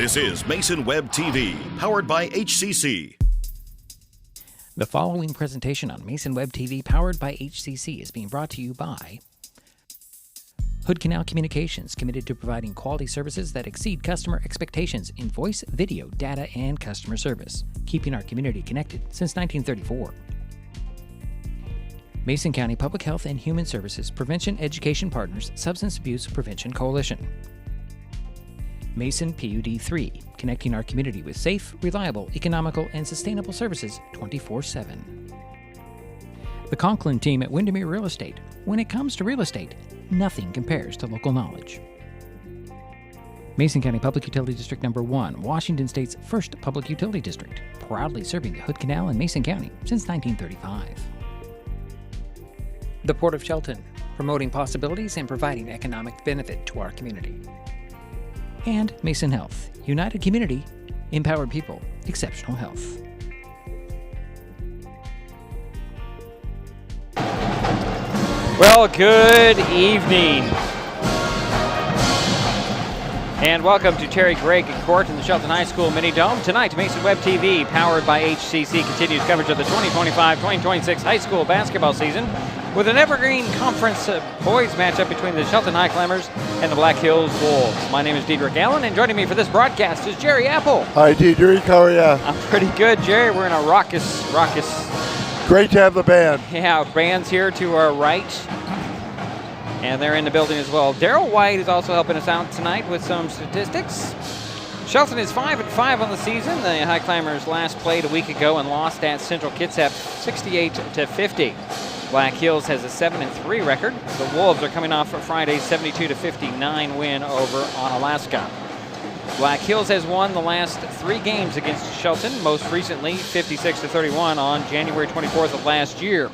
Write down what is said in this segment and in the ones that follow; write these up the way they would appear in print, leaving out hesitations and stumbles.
This is Mason Web TV, powered by HCC. The following presentation on Mason Web TV, powered by HCC, is being brought to you by Hood Canal Communications, committed to providing quality services that exceed customer expectations in voice, video, data, and customer service, keeping our community connected since 1934. Mason County Public Health and Human Services Prevention Education Partners Substance Abuse Prevention Coalition. Mason PUD 3, connecting our community with safe, reliable, economical, and sustainable services 24/7. The Conklin team at Windermere Real Estate. When it comes to real estate, nothing compares to local knowledge. Mason County Public Utility District Number 1, Washington State's first public utility district, proudly serving the Hood Canal in Mason County since 1935. The Port of Shelton, promoting possibilities and providing economic benefit to our community. And Mason Health, united community, empowered people, exceptional health. Well, good evening. And welcome to Terry Gregg Court in the Shelton High School Mini Dome. Tonight, Mason Web TV, powered by HCC, continues coverage of the 2025-2026 high school basketball season with an Evergreen Conference boys matchup between the Shelton Highclimbers and the Black Hills Wolves. My name is Diedrich Allen, and joining me for this broadcast is Jerry Apple. Hi, Diedrich. How are you? I'm pretty good, Jerry. We're in a raucous. Great to have the band. Yeah, band's here to our right. And they're in the building as well. Daryl White is also helping us out tonight with some statistics. Shelton is 5-5 on the season. The Highclimbers last played a week ago and lost at Central Kitsap 68-50. Black Hills has a 7-3 record. The Wolves are coming off Friday's 72-59 win over Onalaska. Black Hills has won the last 3 games against Shelton, most recently 56-31 on January 24th of last year.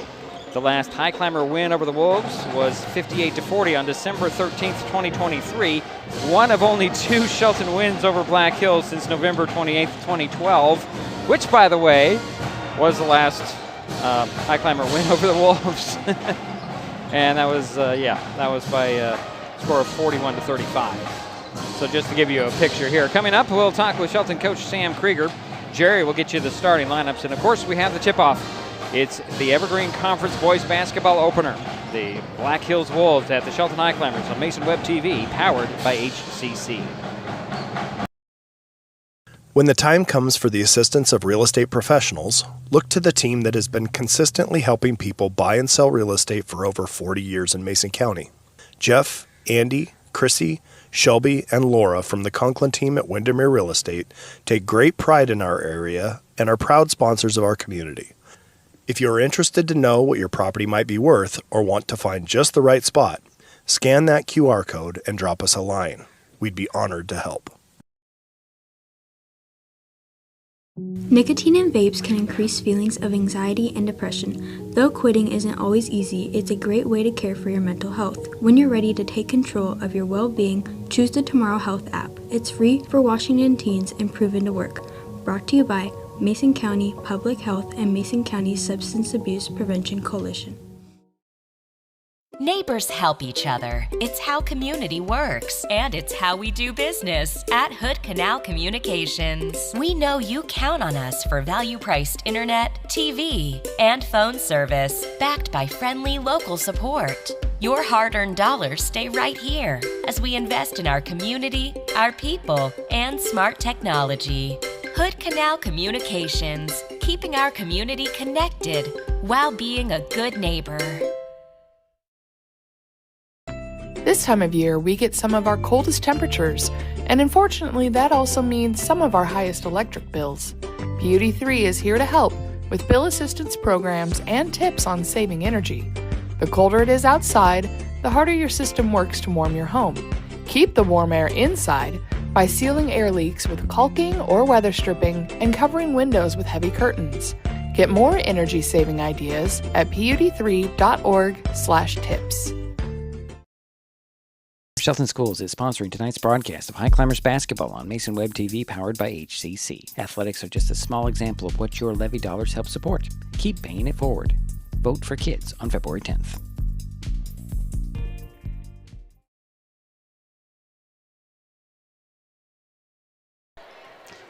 The last Highclimber win over the Wolves was 58-40 on December 13th, 2023. One of only 2 Shelton wins over Black Hills since November 28th, 2012, which, by the way, was the last Highclimber win over the Wolves. And that was by a score of 41-35. So just to give you a picture here. Coming up, we'll talk with Shelton coach Sam Krieger. Jerry will get you the starting lineups. And, of course, we have the tip-off. It's the Evergreen Conference Boys Basketball Opener. The Black Hills Wolves at the Shelton Highclimbers on Mason Web TV, powered by HCC. When the time comes for the assistance of real estate professionals, look to the team that has been consistently helping people buy and sell real estate for over 40 years in Mason County. Jeff, Andy, Chrissy, Shelby, and Laura from the Conklin team at Windermere Real Estate take great pride in our area and are proud sponsors of our community. If you are interested to know what your property might be worth or want to find just the right spot, scan that QR code and drop us a line. We'd be honored to help. Nicotine in vapes can increase feelings of anxiety and depression. Though quitting isn't always easy, it's a great way to care for your mental health. When you're ready to take control of your well-being, choose the Tomorrow Health app. It's free for Washington teens and proven to work. Brought to you by Mason County Public Health and Mason County Substance Abuse Prevention Coalition. Neighbors help each other. It's how community works, and it's how we do business at Hood Canal Communications. We know you count on us for value-priced internet, TV, and phone service, backed by friendly local support. Your hard-earned dollars stay right here as we invest in our community, our people, and smart technology. Hood Canal Communications, keeping our community connected while being a good neighbor. This time of year, we get some of our coldest temperatures, and unfortunately, that also means some of our highest electric bills. PUD 3 is here to help with bill assistance programs and tips on saving energy. The colder it is outside, the harder your system works to warm your home. Keep the warm air inside by sealing air leaks with caulking or weather stripping and covering windows with heavy curtains. Get more energy-saving ideas at pud3.org/tips. Shelton Schools is sponsoring tonight's broadcast of Highclimbers basketball on Mason Web TV, powered by HCC. Athletics are just a small example of what your levy dollars help support. Keep paying it forward. Vote for kids on February 10th.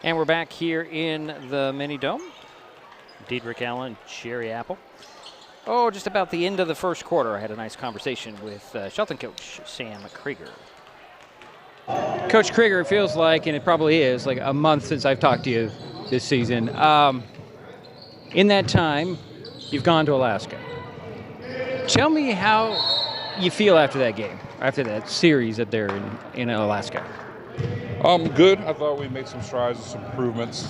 And we're back here in the Mini Dome. Diedrich Allen, Cherry Apple. Oh, just about the end of the first quarter, I had a nice conversation with Shelton coach Sam Krieger. Coach Krieger, it feels like, and it probably is, like a month since I've talked to you this season. In that time, you've gone to Alaska. Tell me how you feel after that game, after that series up there in Alaska. Good. I thought we made some strides and some improvements.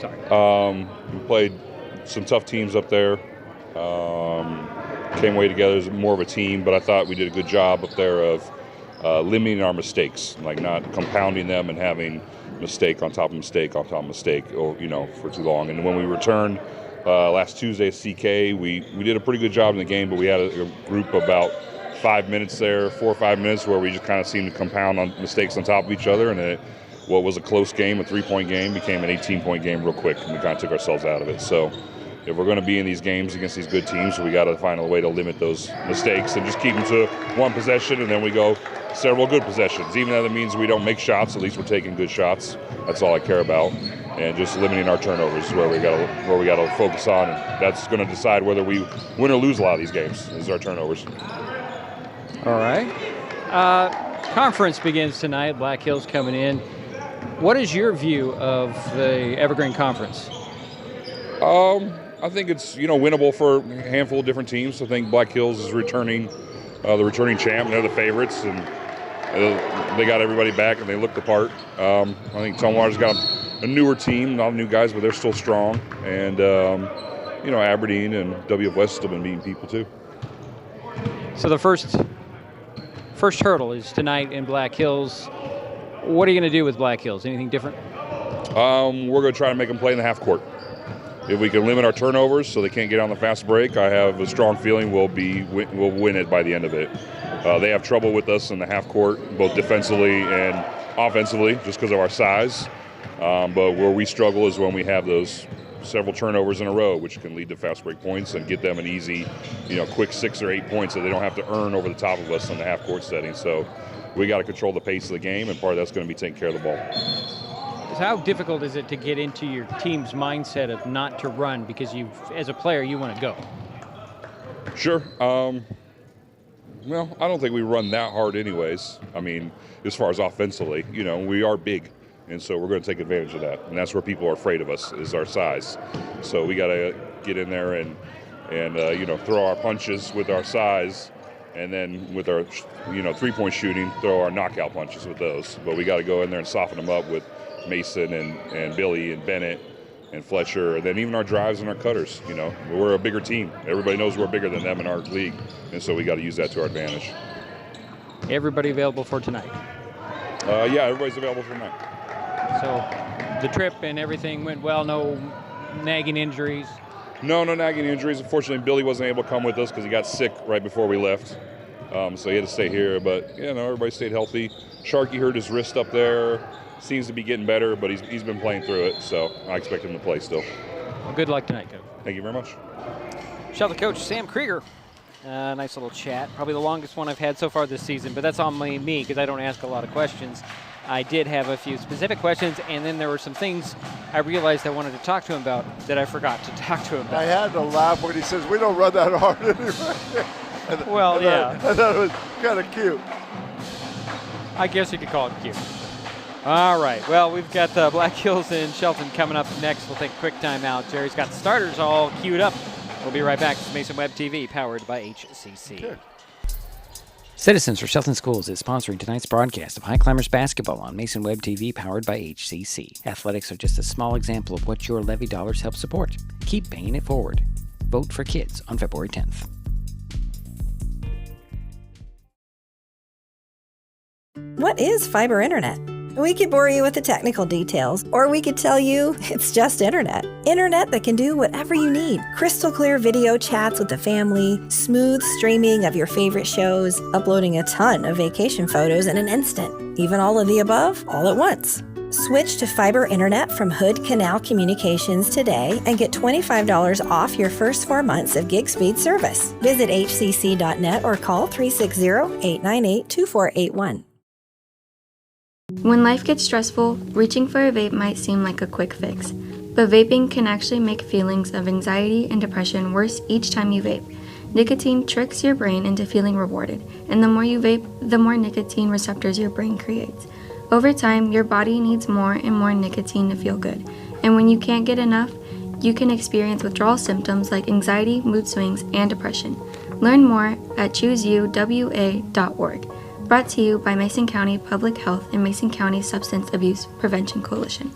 We played some tough teams up there. Came away together as more of a team, but I thought we did a good job up there of limiting our mistakes, like not compounding them and having mistake on top of mistake on top of mistake, or for too long. And when we returned last Tuesday at CK, we did a pretty good job in the game, but we had a group about 5 minutes there, 4 or 5 minutes, where we just kind of seemed to compound on mistakes on top of each other, and what was a close game, a 3-point game, became an 18-point game real quick, and we kind of took ourselves out of it. So if we're going to be in these games against these good teams, we got to find a way to limit those mistakes and just keep them to one possession, and then we go several good possessions. Even though that means we don't make shots, at least we're taking good shots. That's all I care about. And just limiting our turnovers is where we got to focus on, and that's going to decide whether we win or lose a lot of these games, is our turnovers. All right. Conference begins tonight. Black Hills coming in. What is your view of the Evergreen Conference? I think it's winnable for a handful of different teams. I think Black Hills is the returning champ. They're the favorites, and they got everybody back, and they look the part. I think Tumwater's got a newer team, not new guys, but they're still strong. And Aberdeen and WF West have been beating people too. So the first hurdle is tonight in Black Hills. What are you going to do with Black Hills? Anything different? We're going to try to make them play in the half court. If we can limit our turnovers so they can't get on the fast break, I have a strong feeling we'll win it by the end of it. They have trouble with us in the half court, both defensively and offensively, just because of our size. But where we struggle is when we have those several turnovers in a row, which can lead to fast break points and get them an easy, quick 6 or 8 points that they don't have to earn over the top of us in the half court setting. So we got to control the pace of the game, and part of that's going to be taking care of the ball. How difficult is it to get into your team's mindset of not to run because as a player, you want to go? Sure. Well, I don't think we run that hard anyways. I mean, as far as offensively, we are big, and so we're going to take advantage of that. And that's where people are afraid of us, is our size. So we got to get in there and throw our punches with our size, and then with our, 3-point shooting, throw our knockout punches with those. But we got to go in there and soften them up with Mason and Billy and Bennett and Fletcher, and then even our drives and our cutters. We're a bigger team. Everybody knows we're bigger than them in our league, and so we got to use that to our advantage. Everybody available for tonight? Yeah, everybody's available for tonight. So the trip and everything went well, no nagging injuries? No nagging injuries. Unfortunately, Billy wasn't able to come with us because he got sick right before we left. So he had to stay here, but everybody stayed healthy. Sharky hurt his wrist up there. Seems to be getting better, but he's been playing through it, so I expect him to play still. Well, good luck tonight, Coach. Thank you very much. Shelton coach Sam Krieger. Nice little chat. Probably the longest one I've had so far this season, but that's on me because I don't ask a lot of questions. I did have a few specific questions, and then there were some things I realized I wanted to talk to him about that I forgot to talk to him about. I had to laugh when he says, we don't run that hard anyway. Yeah. I thought it was kind of cute. I guess you could call it cute. All right. Well, we've got Black Hills and Shelton coming up next. We'll take a quick time out. Jerry's got the starters all queued up. We'll be right back. This is Mason Web TV, powered by HCC. Good. Citizens for Shelton Schools is sponsoring tonight's broadcast of Highclimbers basketball on Mason Web TV, powered by HCC. Athletics are just a small example of what your levy dollars help support. Keep paying it forward. Vote for kids on February 10th. What is fiber internet? We could bore you with the technical details, or we could tell you it's just internet. Internet that can do whatever you need. Crystal clear video chats with the family, smooth streaming of your favorite shows, uploading a ton of vacation photos in an instant. Even all of the above, all at once. Switch to fiber internet from Hood Canal Communications today and get $25 off your first 4 months of gig speed service. Visit hcc.net or call 360-898-2481. When life gets stressful, reaching for a vape might seem like a quick fix, but vaping can actually make feelings of anxiety and depression worse each time you vape. Nicotine tricks your brain into feeling rewarded, and the more you vape, the more nicotine receptors your brain creates. Over time, your body needs more and more nicotine to feel good, and when you can't get enough, you can experience withdrawal symptoms like anxiety, mood swings, and depression. Learn more at chooseuwa.org. Brought to you by Mason County Public Health and Mason County Substance Abuse Prevention Coalition.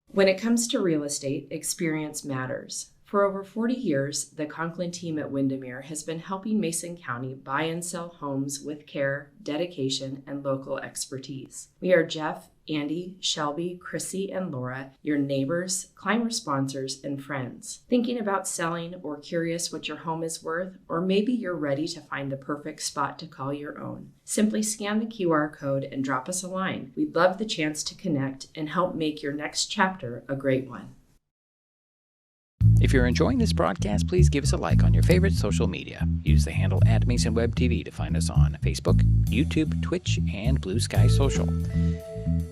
When it comes to real estate, experience matters. For over 40 years, the Conklin team at Windermere has been helping Mason County buy and sell homes with care, dedication, and local expertise. We are Jeff, Andy, Shelby, Chrissy, and Laura, your neighbors, climber sponsors, and friends. Thinking about selling or curious what your home is worth, or maybe you're ready to find the perfect spot to call your own. Simply scan the QR code and drop us a line. We'd love the chance to connect and help make your next chapter a great one. If you're enjoying this broadcast, please give us a like on your favorite social media. Use the handle @MasonWebTV to find us on Facebook, YouTube, Twitch, and Blue Sky Social.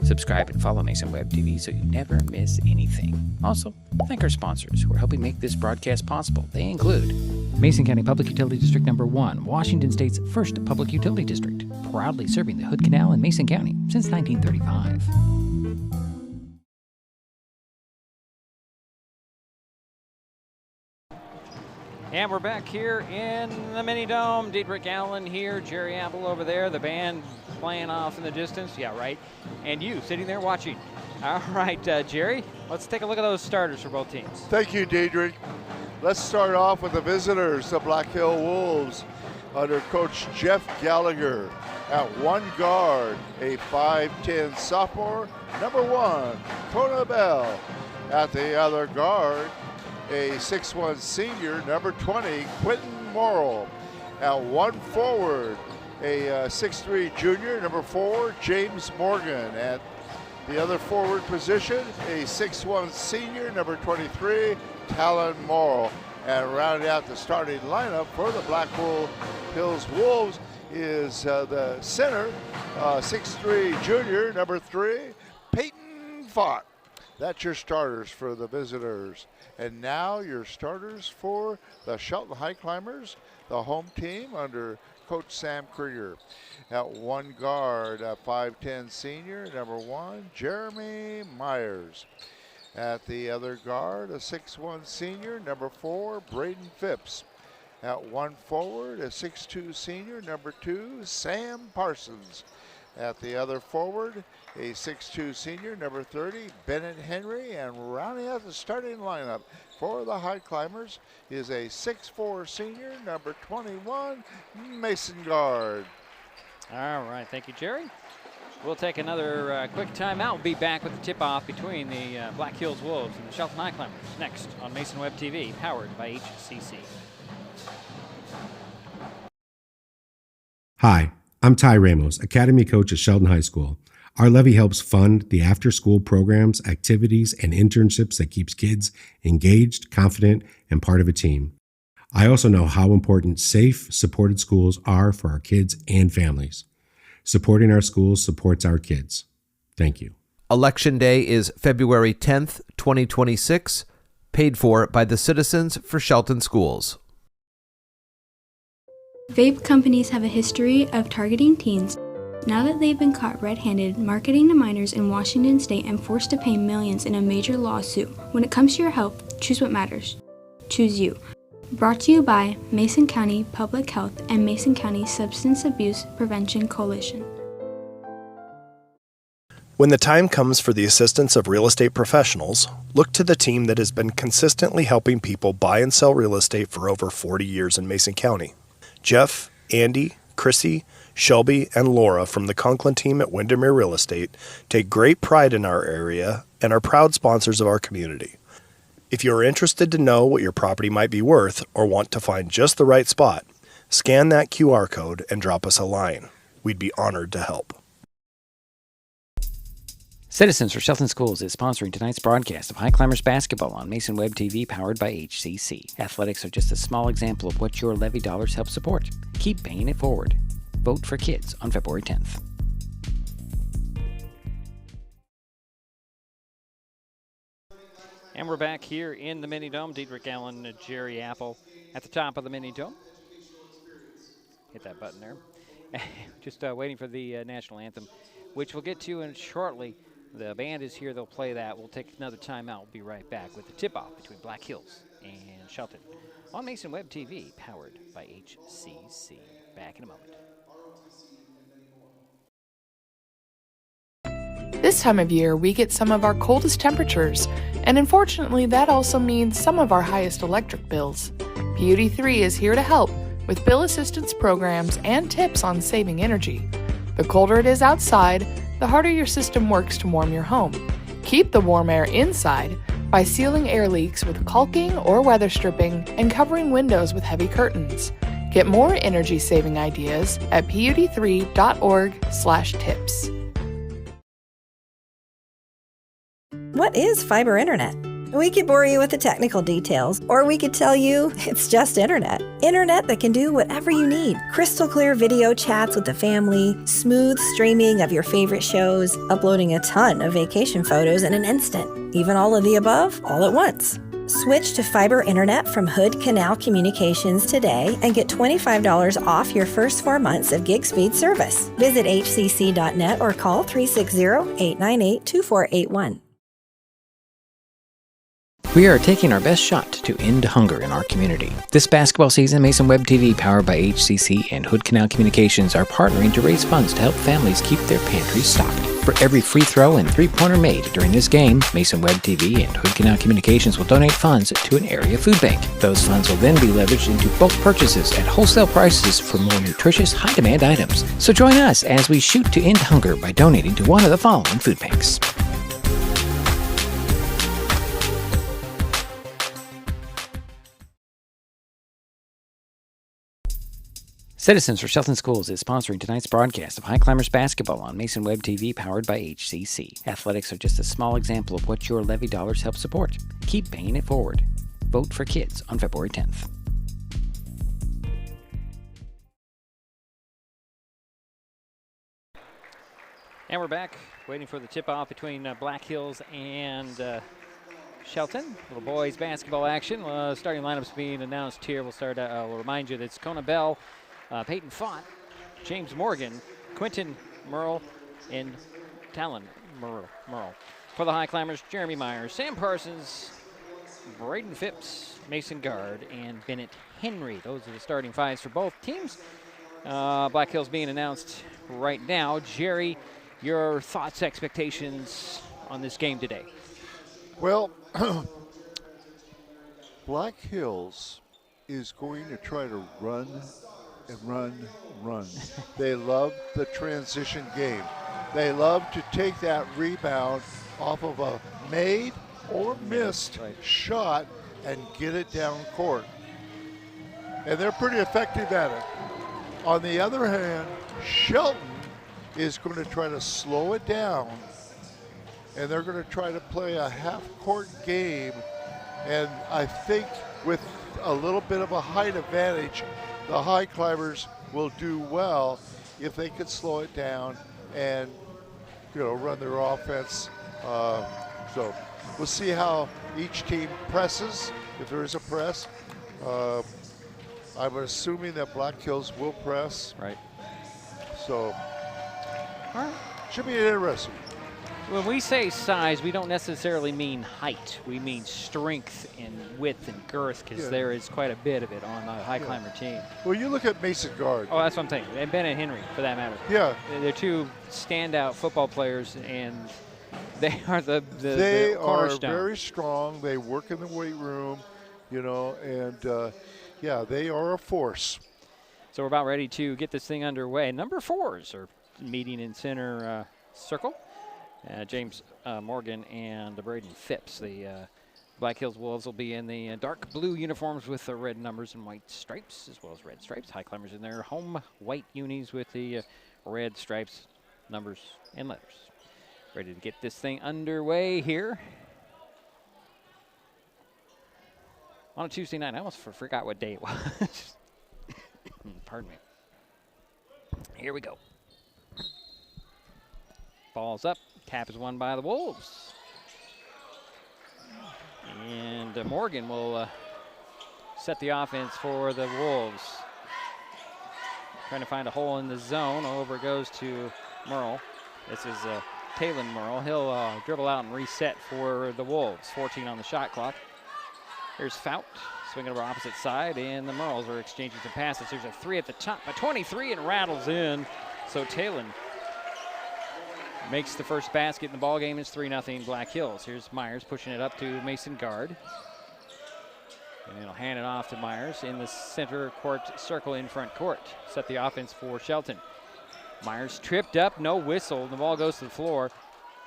Subscribe and follow Mason Web TV so you never miss anything. Also, thank our sponsors who are helping make this broadcast possible. They include Mason County Public Utility District Number 1, Washington State's first public utility district, proudly serving the Hood Canal in Mason County since 1935. And we're back here in the mini dome. Dietrich Allen here, Jerry Apple over there, the band playing off in the distance. Yeah, right. And you sitting there watching. All right, Jerry, let's take a look at those starters for both teams. Thank you, Dietrich. Let's start off with the visitors, the Black Hill Wolves, under Coach Jeff Gallagher. At one guard, a 5'10 sophomore, number 1, Kona Bell. At the other guard, a 6'1 senior, number 20, Quentin Morrill. At one forward, a 6'3 junior, number 4, James Morgan. At the other forward position, a 6'1 senior, number 23, Talon Morrill. And rounding out the starting lineup for the Black Hills Wolves is the center, 6'3 junior, number 3, Peyton Fott. That's your starters for the visitors. And now your starters for the Shelton Highclimbers, the home team under Coach Sam Krieger. At one guard, a 5'10 senior, number 1, Jeremy Myers. At the other guard, a 6'1 senior, number 4, Braden Phipps. At one forward, a 6'2 senior, number 2, Sam Parsons. At the other forward, a 6'2 senior, number 30, Bennett Henry. And rounding out the starting lineup for the Highclimbers is a 6'4 senior, number 21, Mason Guard. All right, thank you, Jerry. We'll take another quick timeout. We'll be back with the tip-off between the Black Hills Wolves and the Shelton Highclimbers next on Mason Web TV, powered by HCC. Hi, I'm Ty Ramos, Academy Coach at Shelton High School. Our levy helps fund the after-school programs, activities, and internships that keeps kids engaged, confident, and part of a team. I also know how important safe, supported schools are for our kids and families. Supporting our schools supports our kids. Thank you. Election Day is February 10th, 2026, paid for by the Citizens for Shelton Schools. Vape companies have a history of targeting teens. Now that they've been caught red-handed marketing to minors in Washington State and forced to pay millions in a major lawsuit, when it comes to your health, choose what matters. Choose you. Brought to you by Mason County Public Health and Mason County Substance Abuse Prevention Coalition. When the time comes for the assistance of real estate professionals, look to the team that has been consistently helping people buy and sell real estate for over 40 years in Mason County. Jeff, Andy, Chrissy, Shelby, and Laura from the Conklin team at Windermere Real Estate take great pride in our area and are proud sponsors of our community. If you are interested to know what your property might be worth or want to find just the right spot, scan that QR code and drop us a line. We'd be honored to help. Citizens for Shelton Schools is sponsoring tonight's broadcast of Highclimbers basketball on Mason Web TV, powered by HCC. Athletics are just a small example of what your levy dollars help support. Keep paying it forward. Vote for kids on February 10th. And we're back here in the Mini Dome. Diedrich Allen, Jerry Apple at the top of the Mini Dome. Hit that button there. Just waiting for the national anthem, which we'll get to in shortly. The band is here. They'll play that. We'll take another timeout. We'll be right back with the tip-off between Black Hills and Shelton on Mason Web TV, powered by HCC. Back in a moment. This time of year, we get some of our coldest temperatures, and unfortunately, that also means some of our highest electric bills. Beauty 3 is here to help with bill assistance programs and tips on saving energy. The colder it is outside, the harder your system works to warm your home. Keep the warm air inside by sealing air leaks with caulking or weather stripping and covering windows with heavy curtains. Get more energy-saving ideas at pud3.org/tips. What is fiber internet? We could bore you with the technical details, or we could tell you it's just internet. Internet that can do whatever you need. Crystal clear video chats with the family, smooth streaming of your favorite shows, uploading a ton of vacation photos in an instant. Even all of the above, all at once. Switch to fiber internet from Hood Canal Communications today and get $25 off your first 4 months of gig speed service. Visit hcc.net or call 360-898-2481. We are taking our best shot to end hunger in our community. This basketball season, Mason Web TV, powered by HCC and Hood Canal Communications, are partnering to raise funds to help families keep their pantries stocked. For every free throw and three-pointer made during this game, Mason Web TV and Hood Canal Communications will donate funds to an area food bank. Those funds will then be leveraged into bulk purchases at wholesale prices for more nutritious, high-demand items. So join us as we shoot to end hunger by donating to one of the following food banks. Citizens for Shelton Schools is sponsoring tonight's broadcast of Highclimbers basketball on Mason Web TV, powered by HCC. Athletics are just a small example of what your levy dollars help support. Keep paying it forward. Vote for kids on February 10th. And we're back, waiting for the tip-off between Black Hills and Shelton. Little boys basketball action. Starting lineups being announced here. We'll remind you that it's Kona Bell, Peyton Fott, James Morgan, Quentin Merle, and Talon Merle. For the Highclimbers, Jeremy Myers, Sam Parsons, Braden Phipps, Mason Guard, and Bennett Henry. Those are the starting fives for both teams. Black Hills being announced right now. Jerry, your thoughts, expectations on this game today? Well, Black Hills is going to try to run and run. They love the transition game. They love to take that rebound off of a made or missed shot and get it down court. And they're pretty effective at it. On the other hand, Shelton is going to try to slow it down, and they're going to try to play a half-court game. And I think with a little bit of a height advantage, the Highclimbers will do well if they can slow it down and, run their offense. So we'll see how each team presses, if there is a press. I'm assuming that Black Hills will press. Right. So, should be interesting. When we say size, we don't necessarily mean height. We mean strength and width and girth, because there is quite a bit of it on the Highclimber team. Well, you look at Mason Guard. Oh, that's what I'm saying. And Bennett Henry, for that matter. Yeah. They're two standout football players, and they are the They cornerstone. are very strong. They work in the weight room, and, they are a force. So we're about ready to get this thing underway. Number fours are meeting in center circle. James Morgan and Braden Phipps. The Black Hills Wolves will be in the dark blue uniforms with the red numbers and white stripes, as well as red stripes. Highclimbers in their home white unis with the red stripes, numbers, and letters. Ready to get this thing underway here. On a Tuesday night. I almost forgot what day it was. Pardon me. Here we go. Ball's up. Tap is won by the Wolves. And Morgan will set the offense for the Wolves. Trying to find a hole in the zone. Over goes to Merle. This is Talon Merle. He'll dribble out and reset for the Wolves. 14 on the shot clock. Here's Fout swinging over opposite side, and the Merles are exchanging some passes. There's a 3 at the top, a 23, and rattles in. So Talon makes the first basket in the ball game. It's 3-0 Black Hills. Here's Myers pushing it up to Mason Guard. And he'll hand it off to Myers in the center court circle in front court. Set the offense for Shelton. Myers tripped up, no whistle. The ball goes to the floor,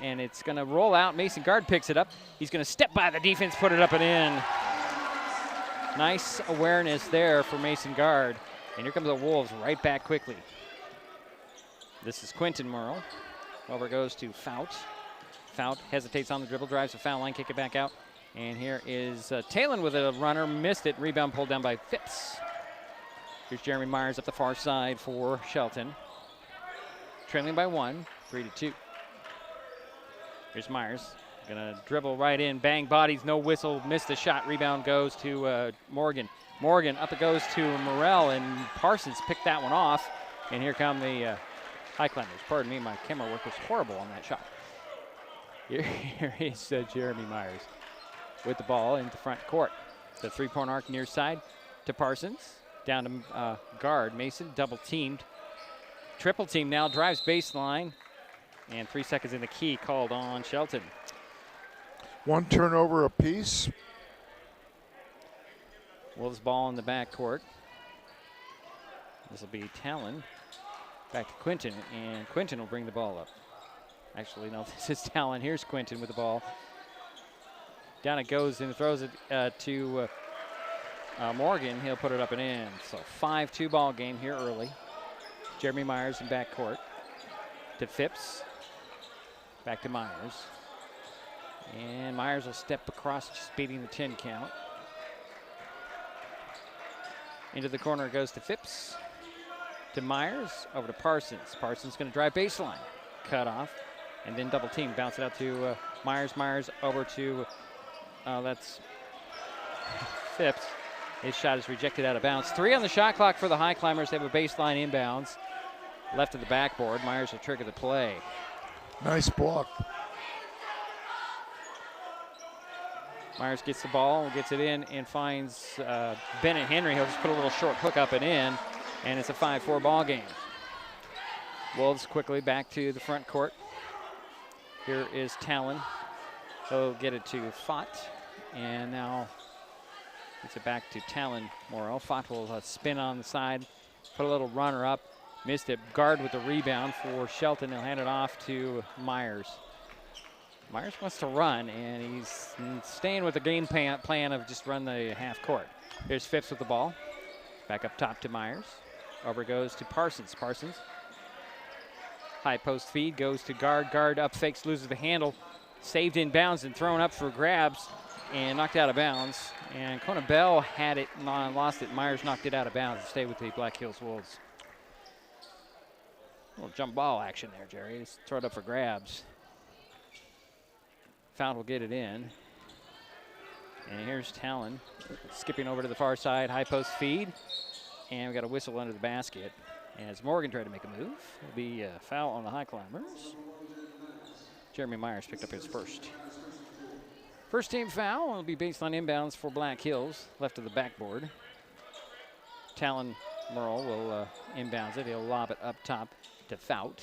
and it's going to roll out. Mason Guard picks it up. He's going to step by the defense, put it up and in. Nice awareness there for Mason Guard. And here comes the Wolves right back quickly. This is Quentin Merle. Over goes to Fout. Fout hesitates on the dribble, drives the foul line, kick it back out. And here is Talon with a runner, missed it. Rebound pulled down by Phipps. Here's Jeremy Myers up the far side for Shelton. Trailing by 1, 3-2. Here's Myers, gonna dribble right in, bang bodies, no whistle, missed the shot. Rebound goes to Morgan. Morgan, up it goes to Morrell, and Parsons picked that one off. And here come the Highclimbers. Pardon me, my camera work was horrible on that shot. Here is Jeremy Myers with the ball into front court. The three-point arc near side to Parsons. Down to Guard. Mason double teamed. Triple team now, drives baseline. And 3 seconds in the key called on Shelton. 1 turnover apiece. Wolves ball in the backcourt. This will be Talon. Back to Quinton, and Quinton will bring the ball up. Actually, no, this is Talon. Here's Quinton with the ball. Down it goes and throws it to Morgan. He'll put it up and in. So 5-2 ball game here early. Jeremy Myers in backcourt to Phipps. Back to Myers. And Myers will step across, just beating the 10 count. Into the corner goes to Phipps. To Myers, over to Parsons. Parsons going to drive baseline. Cut off. And then double team. Bounce it out to Myers. Myers over to, that's Phipps. His shot is rejected out of bounds. 3 on the shot clock for the Highclimbers. They have a baseline inbounds. Left of the backboard. Myers will trigger the play. Nice block. Myers gets the ball, gets it in, and finds Bennett Henry. He'll just put a little short hook up and in, and it's a 5-4 ball game. Wolves quickly back to the front court. Here is Talon. He'll get it to Fott, and now gets it back to Talon Morrell. Fott will spin on the side, put a little runner up, missed it. Guard with the rebound for Shelton. He'll hand it off to Myers. Myers wants to run, and he's staying with the game plan of just run the half court. Here's Phipps with the ball. Back up top to Myers. Over goes to Parsons. Parsons. High post feed goes to Guard. Guard up fakes, loses the handle. Saved in bounds and thrown up for grabs and knocked out of bounds. And Kona Bell had it, lost it. Myers knocked it out of bounds and stayed with the Black Hills Wolves. A little jump ball action there, Jerry. Just throw it up for grabs. Foul will get it in. And here's Talon skipping over to the far side. High post feed. And we got a whistle under the basket. And as Morgan tried to make a move, it'll be a foul on the Highclimbers. Jeremy Myers picked up his first. First team foul will be baseline inbounds for Black Hills, left of the backboard. Talon Merle will inbounds it. He'll lob it up top to Fout.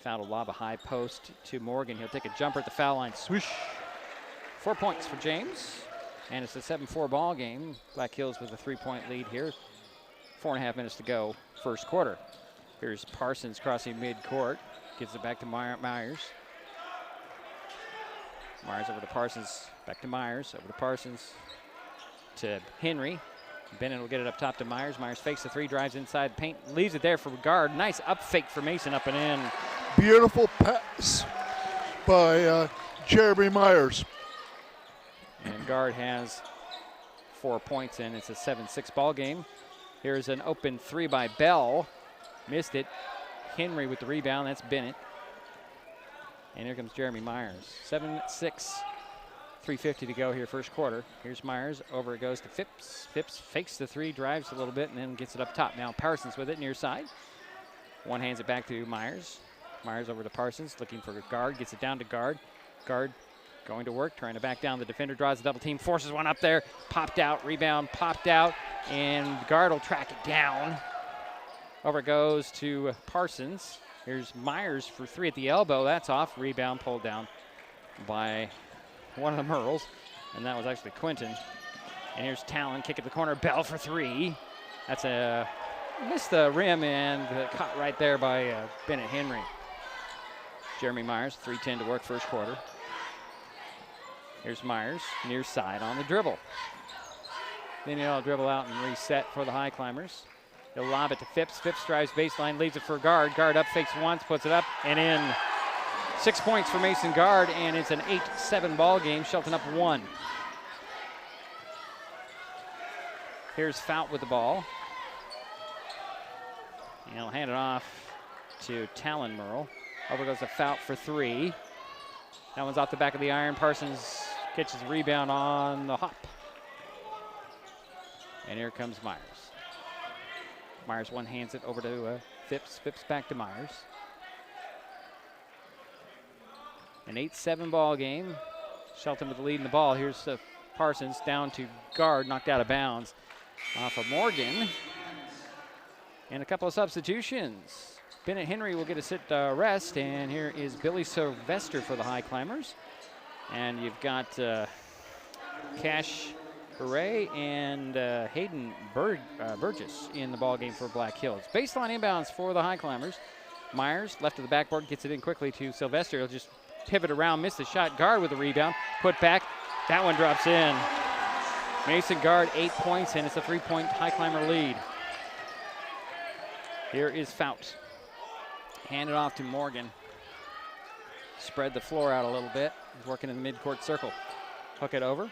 Foul will lob a high post to Morgan. He'll take a jumper at the foul line. Swoosh. 4 points for James. And it's a 7-4 ball game. Black Hills with a 3-point lead here. 4.5 minutes to go, first quarter. Here's Parsons crossing mid-court. Gives it back to Myers. Myers over to Parsons. Back to Myers. Over to Parsons. To Henry. Bennett will get it up top to Myers. Myers fakes the 3, drives inside the paint, leaves it there for Guard. Nice up fake for Mason, up and in. Beautiful pass by Jeremy Myers. And Guard has 4 points in. It's a 7-6 ball game. Here's an open 3 by Bell. Missed it. Henry with the rebound. That's Bennett. And here comes Jeremy Myers. 7-6, 3:50 to go here, first quarter. Here's Myers. Over it goes to Phipps. Phipps fakes the three, drives a little bit, and then gets it up top. Now Parsons with it near side. One hands it back to Myers. Myers over to Parsons, looking for a guard. Gets it down to guard. Guard going to work, trying to back down the defender. Draws a double team, forces one up there. Popped out, rebound, popped out. And guard will track it down. Over it goes to Parsons. Here's Myers for three at the elbow. That's off. Rebound pulled down by one of the Merles. And that was actually Quinton. And here's Talon, kick at the corner. Bell for three. That's a missed the rim and caught right there by Bennett Henry. Jeremy Myers, 3:10 to work first quarter. Here's Myers, near side on the dribble. Then he'll dribble out and reset for the Highclimbers. He'll lob it to Phipps. Phipps drives baseline, leaves it for Guard. Guard up, fakes once, puts it up, and in. 6 points for Mason Guard, and it's an 8-7 ball game. Shelton up 1. Here's Fout with the ball. And he'll hand it off to Talon Merle. Over goes the Fout for three. That one's off the back of the iron. Parsons catches the rebound on the hop. And here comes Myers. Myers one hands it over to Phipps. Phipps back to Myers. An 8-7 ball game. Shelton with the lead in the ball. Here's Parsons down to Guard, knocked out of bounds off of Morgan. And a couple of substitutions. Bennett Henry will get a sit rest, and here is Billy Sylvester for the Highclimbers. And you've got Cash Beret and Hayden Burgess in the ball game for Black Hills. Baseline inbounds for the Highclimbers. Myers, left of the backboard, gets it in quickly to Sylvester. He'll just pivot around, miss the shot. Guard with the rebound, put back. That one drops in. Mason Guard, 8 points, and it's a 3-point Highclimber lead. Here is Fout. Hand it off to Morgan. Spread the floor out a little bit. He's working in the midcourt circle. Hook it over.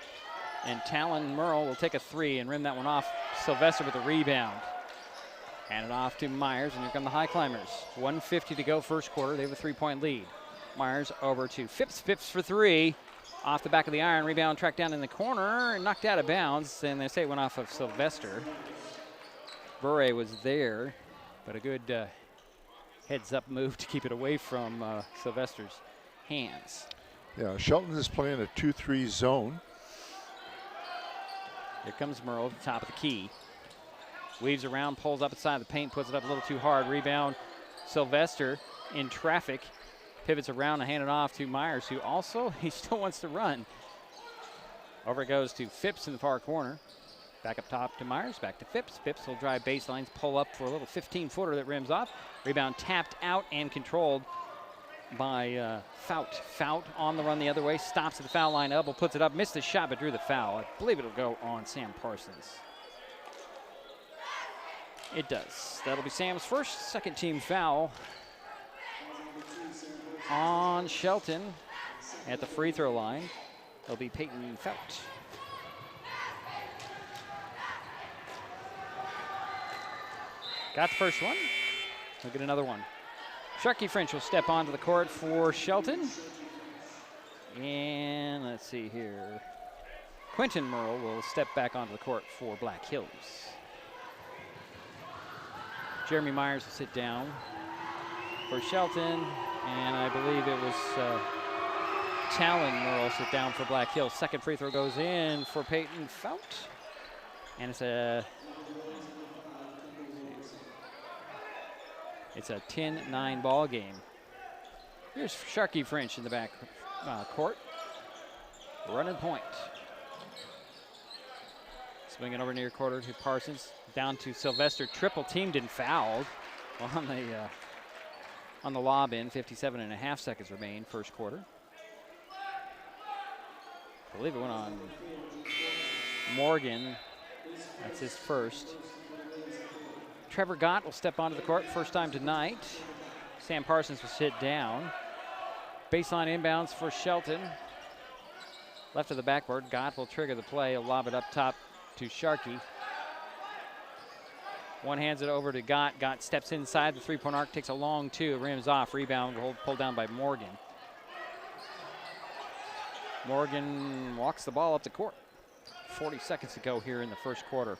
And Talon Merle will take a three and rim that one off. Sylvester with the rebound. Hand it off to Myers, and here come the Highclimbers. 1:50 to go first quarter. They have a 3-point lead. Myers over to Phipps. Phipps for three. Off the back of the iron. Rebound tracked down in the corner and knocked out of bounds. And they say it went off of Sylvester. Bure was there, but a good heads-up move to keep it away from Sylvester's hands. Yeah, Shelton is playing a 2-3 zone. Here comes Merle at the top of the key. Weaves around, pulls up inside the paint, puts it up a little too hard. Rebound, Sylvester in traffic. Pivots around and hand it off to Myers, who also, he still wants to run. Over it goes to Phipps in the far corner. Back up top to Myers, back to Phipps. Phipps will drive baselines, pull up for a little 15-footer that rims off. Rebound tapped out and controlled by Fout. Fout on the run the other way, stops at the foul line, elbow, puts it up, missed the shot, but drew the foul. I believe it'll go on Sam Parsons. It does. That'll be Sam's first second team foul on Shelton at the free throw line. It'll be Peyton Fout. Got the first one. We'll get another one. Sharky French will step onto the court for Shelton. And let's see here. Quentin Merle will step back onto the court for Black Hills. Jeremy Myers will sit down for Shelton. And I believe it was Talon Merle sit down for Black Hills. Second free throw goes in for Peyton Fout. And it's a 10-9 ball game. Here's Sharky French in the back court. Running point. Swinging over near quarter to Parsons. Down to Sylvester. Triple teamed and fouled on the lob in. 57.5 seconds remain first quarter. I believe it went on Morgan. That's his first. Trevor Gott will step onto the court first time tonight. Sam Parsons will sit down. Baseline inbounds for Shelton. Left of the backboard. Gott will trigger the play. He'll lob it up top to Sharkey. One hands it over to Gott. Gott steps inside the three-point arc, takes a long two, rims off. Rebound pulled down by Morgan. Morgan walks the ball up the court. 40 seconds to go here in the first quarter.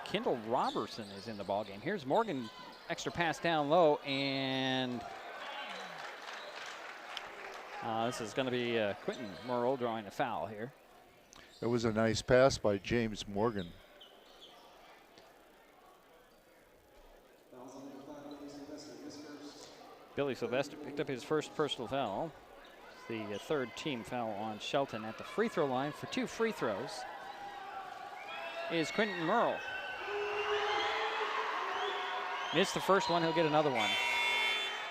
Kendall Robertson is in the ballgame. Here's Morgan, extra pass down low, and this is going to be Quentin Murrell drawing a foul here. It was a nice pass by James Morgan. Billy Sylvester picked up his first personal foul. It's the third team foul on Shelton. At the free throw line for 2 free throws is Quentin Murrell. Missed the first one, he'll get another one.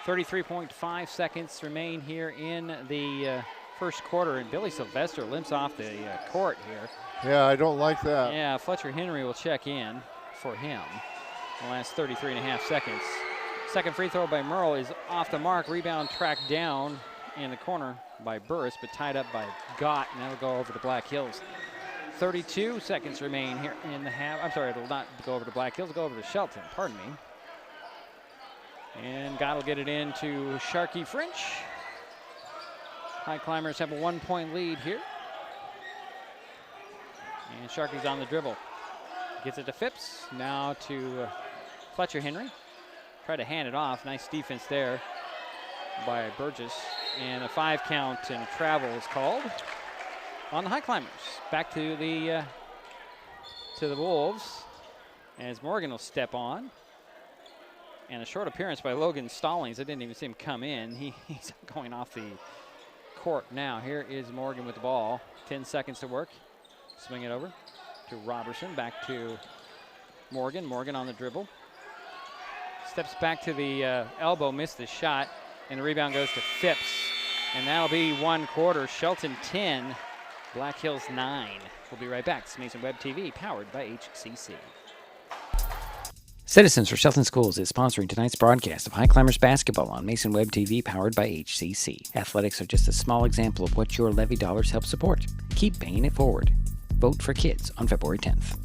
33.5 seconds remain here in the first quarter, and Billy Sylvester limps off the court here. Yeah, I don't like that. Yeah, Fletcher Henry will check in for him. The last 33.5 seconds. Second free throw by Murrell is off the mark. Rebound tracked down in the corner by Burris, but tied up by Gott, and that'll go over to Black Hills. 32 seconds remain here in the half. I'm sorry, it'll not go over to Black Hills, it'll go over to Shelton, pardon me. And Gott will get it into Sharkey French. Highclimbers have a 1-point lead here. And Sharkey's on the dribble. Gets it to Phipps, now to Fletcher Henry. Try to hand it off, nice defense there by Burgess. And a 5 count and a travel is called on the Highclimbers. Back to the Wolves as Morgan will step on. And a short appearance by Logan Stallings. I didn't even see him come in. He's going off the court now. Here is Morgan with the ball. 10 seconds to work. Swing it over to Robertson. Back to Morgan. Morgan on the dribble. Steps back to the elbow, missed the shot. And the rebound goes to Phipps. And that'll be 1 quarter. Shelton 10, Black Hills 9. We'll be right back. It's Mason Web TV, powered by HCC. Citizens for Shelton Schools is sponsoring tonight's broadcast of Highclimbers basketball on Mason Web TV, powered by HCC. Athletics are just a small example of what your levy dollars help support. Keep paying it forward. Vote for kids on February 10th.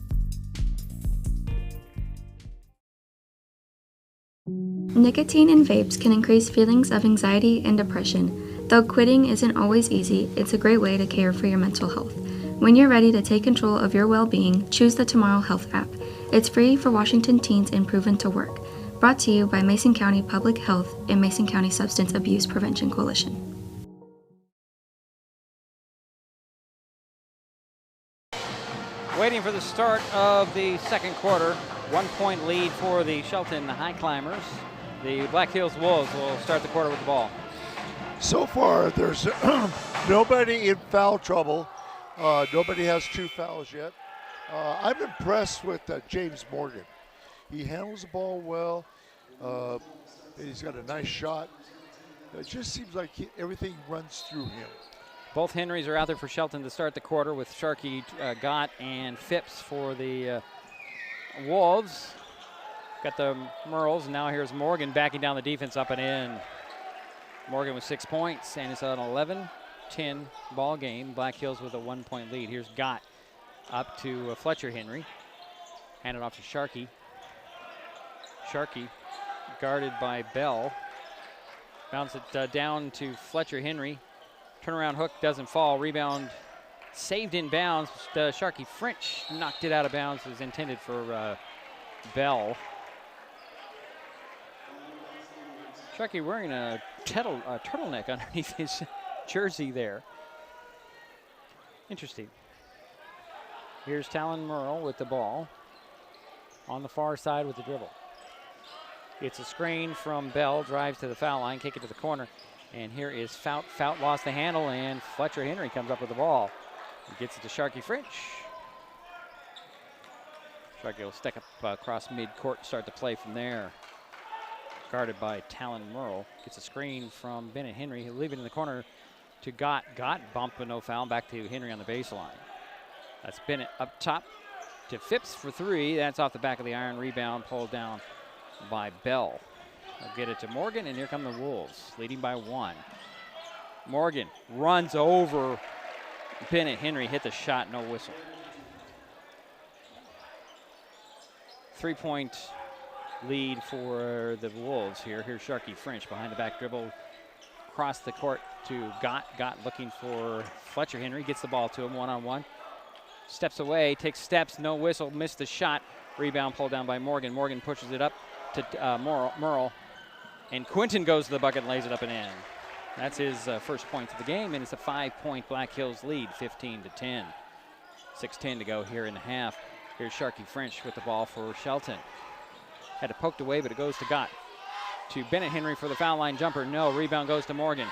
Nicotine in vapes can increase feelings of anxiety and depression. Though quitting isn't always easy, it's a great way to care for your mental health. When you're ready to take control of your well-being, choose the Tomorrow Health app. It's free for Washington teens and proven to work. Brought to you by Mason County Public Health and Mason County Substance Abuse Prevention Coalition. Waiting for the start of the second quarter. 1-point lead for the Shelton Highclimbers. The Black Hills Wolves will start the quarter with the ball. So far, there's nobody in foul trouble. Nobody has 2 fouls yet. I'm impressed with James Morgan. He handles the ball well. He's got a nice shot. It just seems like everything runs through him. Both Henrys are out there for Shelton to start the quarter, with Sharkey, Gott, and Phipps for the Wolves. Got the Murrells, and now here's Morgan backing down the defense up and in. Morgan with 6 points, and it's an 11-10 ball game. Black Hills with a 1-point lead. Here's Gott up to Fletcher Henry. Hand it off to Sharkey. Sharkey guarded by Bell. Bounce it down to Fletcher Henry. Turnaround hook doesn't fall. Rebound saved in bounds. Sharkey French knocked it out of bounds. It was intended for Bell. Sharkey wearing a turtleneck underneath his jersey there. Interesting. Here's Talon Murrell with the ball on the far side with the dribble. It's a screen from Bell, drives to the foul line, kick it to the corner. And here is Fout. Fout lost the handle, and Fletcher Henry comes up with the ball. He gets it to Sharkey French. Sharkey will step up across mid-court, start to play from there. Guarded by Talon Murrell. Gets a screen from Bennett Henry. He'll leave it in the corner to Gott. Gott bump but no foul. Back to Henry on the baseline. That's Bennett up top to Phipps for 3. That's off the back of the iron. Rebound pulled down by Bell. They'll get it to Morgan, and here come the Wolves, leading by 1. Morgan runs over Bennett Henry, hit the shot, no whistle. 3-point lead for the Wolves here. Here's Sharkey French behind the back dribble. across the court to Gott. Gott looking for Fletcher Henry. Gets the ball to him one-on-one. Steps away, takes steps, no whistle, missed the shot. Rebound pulled down by Morgan. Morgan pushes it up to Merle. And Quinton goes to the bucket and lays it up and in. That's his first point of the game, and it's a 5-point Black Hills lead, 15-10. 6:10 to go here in the half. Here's Sharky French with the ball for Shelton. Had it poked away, but it goes to Gott. To Bennett Henry for the foul line jumper. No, rebound goes to Morgan.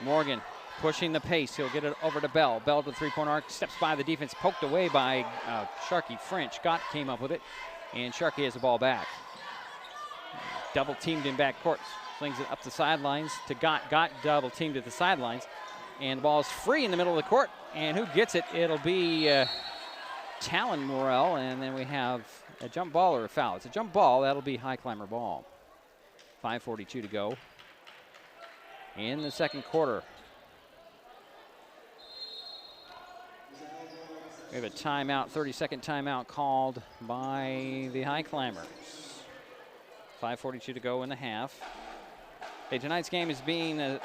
Morgan pushing the pace. He'll get it over to Bell. Bell to the three-point arc. Steps by the defense. Poked away by Sharky French. Gott came up with it. And Sharky has the ball back. Double teamed in backcourt. Flings it up the sidelines to Gott. Gott double teamed at the sidelines. And the ball is free in the middle of the court. And who gets it? It'll be Talon Morrell. And then we have a jump ball or a foul. It's a jump ball. That'll be Highclimber ball. 5:42 to go in the second quarter. We have a timeout, 30-second timeout called by the Highclimbers. 5:42 to go in the half. Hey, tonight's game is being is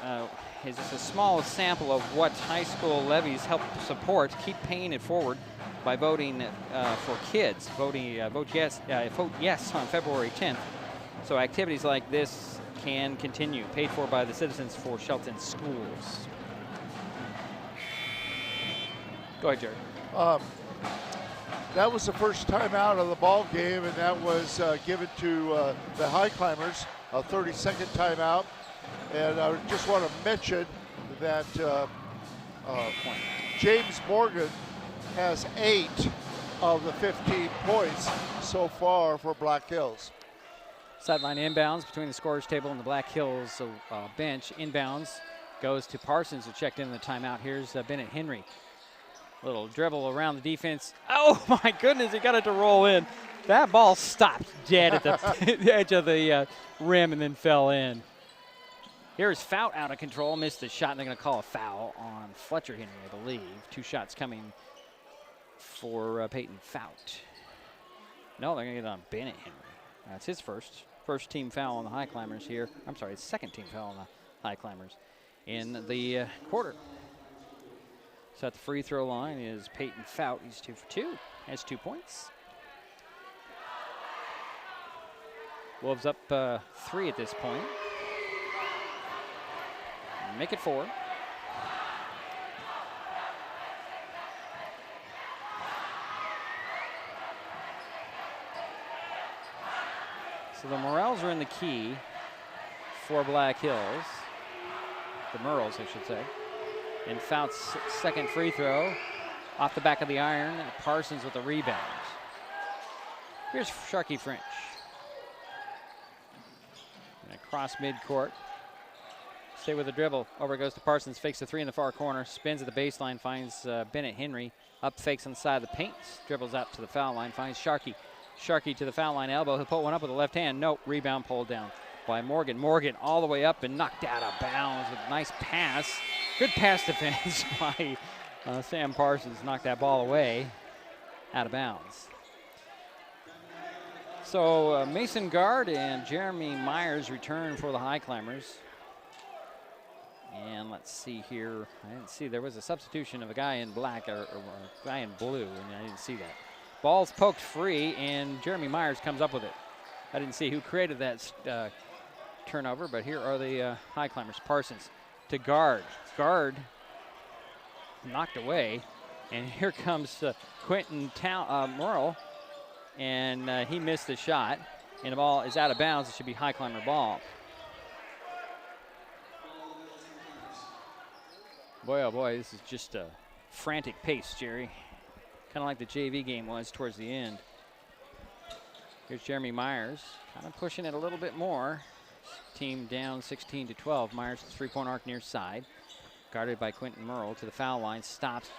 just a small sample of what high school levies help support. Keep paying it forward by voting for kids. Vote yes on February 10th. So activities like this can continue. Paid for by the Citizens for Shelton Schools. Go ahead, Jerry. That was the first timeout of the ball game, and that was given to the Highclimbers, a 30-second timeout. And I just want to mention that James Morgan has 8 of the 15 points so far for Black Hills. Sideline inbounds between the scorer's table and the Black Hills bench. Inbounds goes to Parsons, who checked in the timeout. Here's Bennett Henry. Little dribble around the defense. Oh, my goodness, he got it to roll in. That ball stopped dead at the edge of the rim and then fell in. Here's Fout out of control, missed the shot, and they're going to call a foul on Fletcher Henry, I believe. 2 shots coming for Peyton Fout. No, they're going to get it on Bennett Henry. That's his first team foul on the Highclimbers here. I'm sorry, it's second team foul on the Highclimbers in the quarter. So at the free throw line is Peyton Fout. He's 2 for 2, has 2 points. Wolves up 3 at this point. Make it 4. So the Morels are in the key for Black Hills. The Merles, I should say. And Fout's second free throw off the back of the iron. Parsons with the rebound. Here's Sharky French. And across midcourt. Stay with the dribble. Over goes to Parsons. Fakes the 3 in the far corner. Spins at the baseline. Finds Bennett Henry. Up fakes on the side of the paint. Dribbles out to the foul line. Finds Sharky. Sharky to the foul line elbow. He'll put one up with the left hand. Nope. Rebound pulled down by Morgan. Morgan all the way up and knocked out of bounds with a nice pass. Good pass defense by Sam Parsons. Knocked that ball away out of bounds. So Mason Guard and Jeremy Myers return for the Highclimbers. And let's see here. I didn't see. There was a substitution of a guy in black or a guy in blue, and I didn't see that. Ball's poked free, and Jeremy Myers comes up with it. I didn't see who created that turnover, but here are the Highclimbers. Parsons to Guard. Guard knocked away, and here comes Quentin Merle, and he missed the shot, and the ball is out of bounds. It should be Highclimber ball. Boy, oh boy, this is just a frantic pace, Jerry. Kind of like the JV game was towards the end. Here's Jeremy Myers, kind of pushing it a little bit more. Team down 16-12. Myers at the three-point arc near side. Guarded by Quentin Merle to the foul line. Stops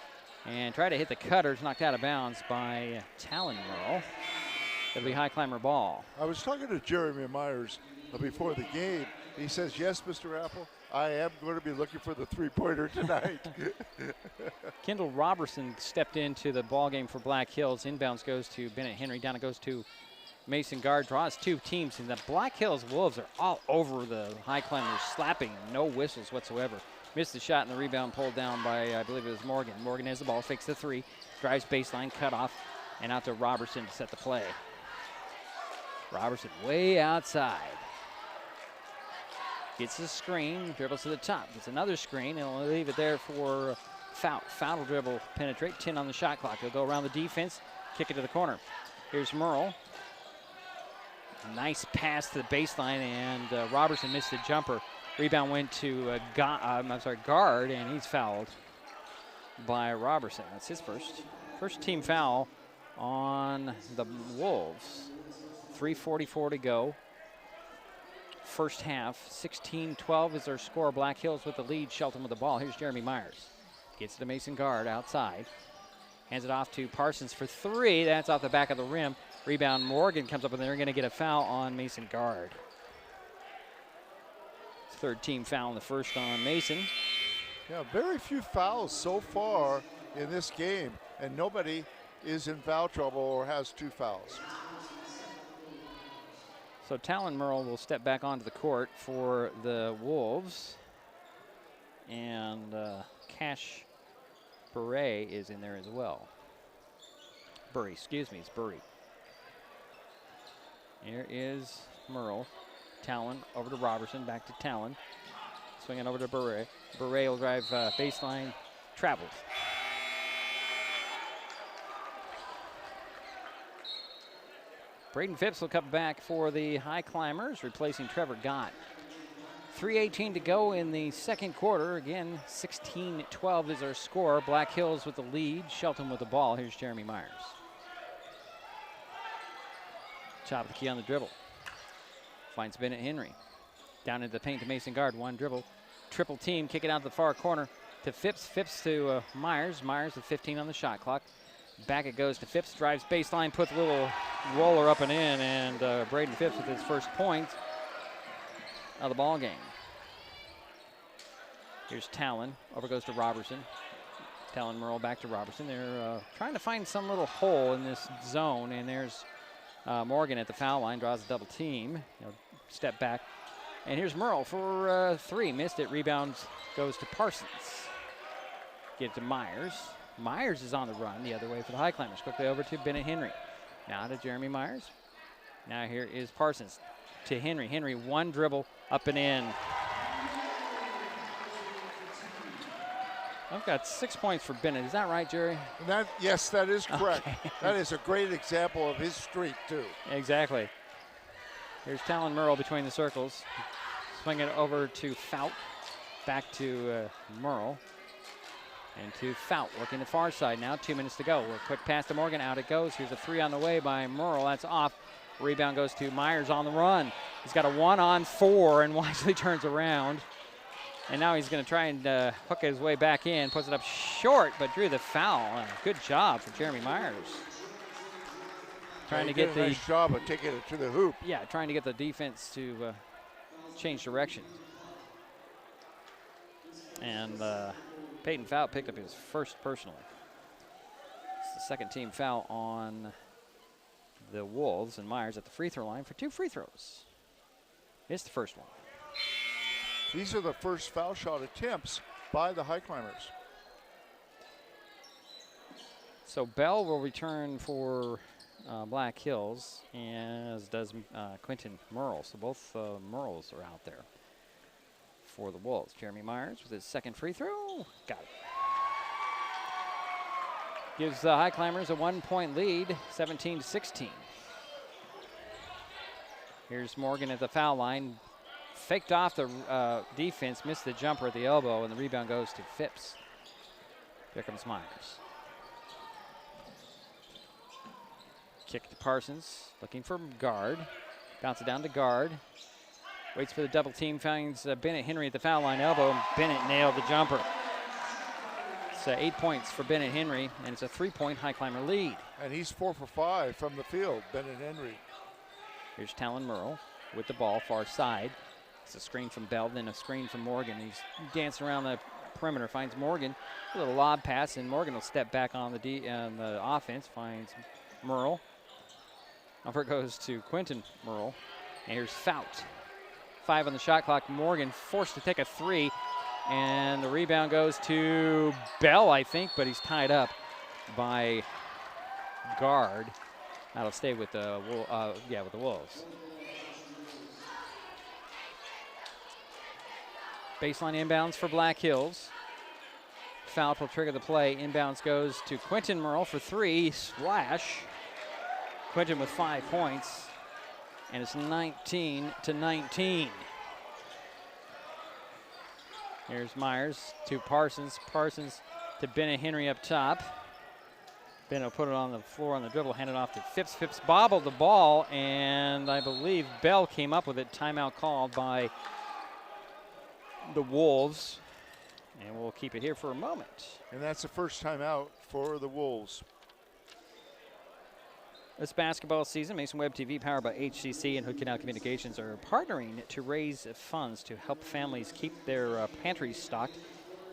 and tried to hit the cutters. Knocked out of bounds by Talon Merle. It'll be Highclimber ball. I was talking to Jeremy Myers before the game. He says, yes, Mr. Apple, I am going to be looking for the three-pointer tonight. Kendall Robertson stepped into the ball game for Black Hills. Inbounds goes to Bennett Henry. Down it goes to Mason Guard draws two teams, and the Black Hills Wolves are all over the Highclimbers, slapping, no whistles whatsoever. Missed the shot, and the rebound pulled down by, I believe it was Morgan. Morgan has the ball, fakes the three, drives baseline, cut off, and out to Robertson to set the play. Robertson way outside. Gets the screen, dribbles to the top, gets another screen, and will leave it there for Fout. Fout will dribble, penetrate, 10 on the shot clock. He'll go around the defense, kick it to the corner. Here's Merle. Nice pass to the baseline, and Robertson missed the jumper. Rebound went to Guard, and he's fouled by Robertson. That's his first team foul on the Wolves. 3:44 to go. First half, 16-12 is their score. Black Hills with the lead, Shelton with the ball. Here's Jeremy Myers. Gets it to Mason Guard outside. Hands it off to Parsons for three. That's off the back of the rim. Rebound, Morgan comes up, and they're going to get a foul on Mason Guard. Third team foul in the first on Mason. Yeah, very few fouls so far in this game, and nobody is in foul trouble or has two fouls. So Talon Merle will step back onto the court for the Wolves. And Cash Bure is in there as well. It's Burry. Here is Merle. Talon over to Robertson, back to Talon. Swinging over to Bure. Bure will drive baseline, travels. Braden Phipps will come back for the Highclimbers, replacing Trevor Gott. 3:18 to go in the second quarter. Again, 16-12 is our score. Black Hills with the lead. Shelton with the ball. Here's Jeremy Myers. Top of the key on the dribble. Finds Bennett Henry. Down into the paint to Mason Guard. One dribble. Triple team. Kick it out to the far corner to Phipps. Phipps to Myers. Myers with 15 on the shot clock. Back it goes to Phipps. Drives baseline. Puts a little roller up and in. And Braden Phipps with his first point of the ball game. Here's Talon. Over goes to Robertson. Talon Merle back to Robertson. They're trying to find some little hole in this zone. And there's Morgan at the foul line. Draws a double team. He'll step back. And here's Merle for three. Missed it. Rebounds goes to Parsons. Get it to Myers. Myers is on the run the other way for the Highclimbers. Quickly over to Bennett Henry. Now to Jeremy Myers. Now here is Parsons to Henry. Henry, one dribble, up and in. I've got 6 points for Bennett. Is that right, Jerry? Yes, that is correct. Okay. That is a great example of his streak, too. Exactly. Here's Talon Merle between the circles. Swing it over to Fout. Back to Merle. And to Fout, working the far side now. 2 minutes to go. A quick pass to Morgan. Out it goes. Here's a three on the way by Merle. That's off. Rebound goes to Myers on the run. He's got a 1-on-4 and wisely turns around. And now he's going to try and hook his way back in. Puts it up short, but drew the foul. Good job for Jeremy Myers. Trying to get the nice job of taking it to the hoop. Yeah, trying to get the defense to change direction. And Peyton Fout picked up his first personally. It's the second team foul on the Wolves, and Myers at the free throw line for two free throws. Missed the first one. These are the first foul shot attempts by the Highclimbers. So Bell will return for Black Hills, as does Quentin Merle. So both Merles are out there for the Wolves. Jeremy Myers with his second free throw. Got it. Gives the Highclimbers a 1 point lead, 17-16. Here's Morgan at the foul line. Faked off the defense, missed the jumper at the elbow, and the rebound goes to Phipps. Here comes Myers. Kick to Parsons, looking for Guard. Bounce it down to Guard. Waits for the double team, finds Bennett Henry at the foul line elbow, and Bennett nailed the jumper. It's 8 points for Bennett Henry, and it's a 3 point Highclimber lead. And he's 4 for 5 from the field, Bennett Henry. Here's Talon Merle with the ball, far side. It's a screen from Bell, then a screen from Morgan. He's dancing around the perimeter, finds Morgan. A little lob pass, and Morgan will step back on the offense, finds Merle. Over it goes to Quentin Merle. And here's Fout. 5 on the shot clock. Morgan forced to take a 3. And the rebound goes to Bell, I think, but he's tied up by guard. That'll stay with the with the Wolves. Baseline inbounds for Black Hills. Fout will trigger the play. Inbounds goes to Quentin Merle for 3. Splash. Quentin with 5 points. And it's 19-19. Here's Myers to Parsons. Parsons to Bennett Henry up top. Bennett will put it on the floor on the dribble, hand it off to Phipps. Phipps bobbled the ball, and I believe Bell came up with it. Timeout called by the Wolves. And we'll keep it here for a moment. And that's the first timeout for the Wolves. This basketball season, Mason Web TV, powered by HCC and Hood Canal Communications, are partnering to raise funds to help families keep their pantries stocked.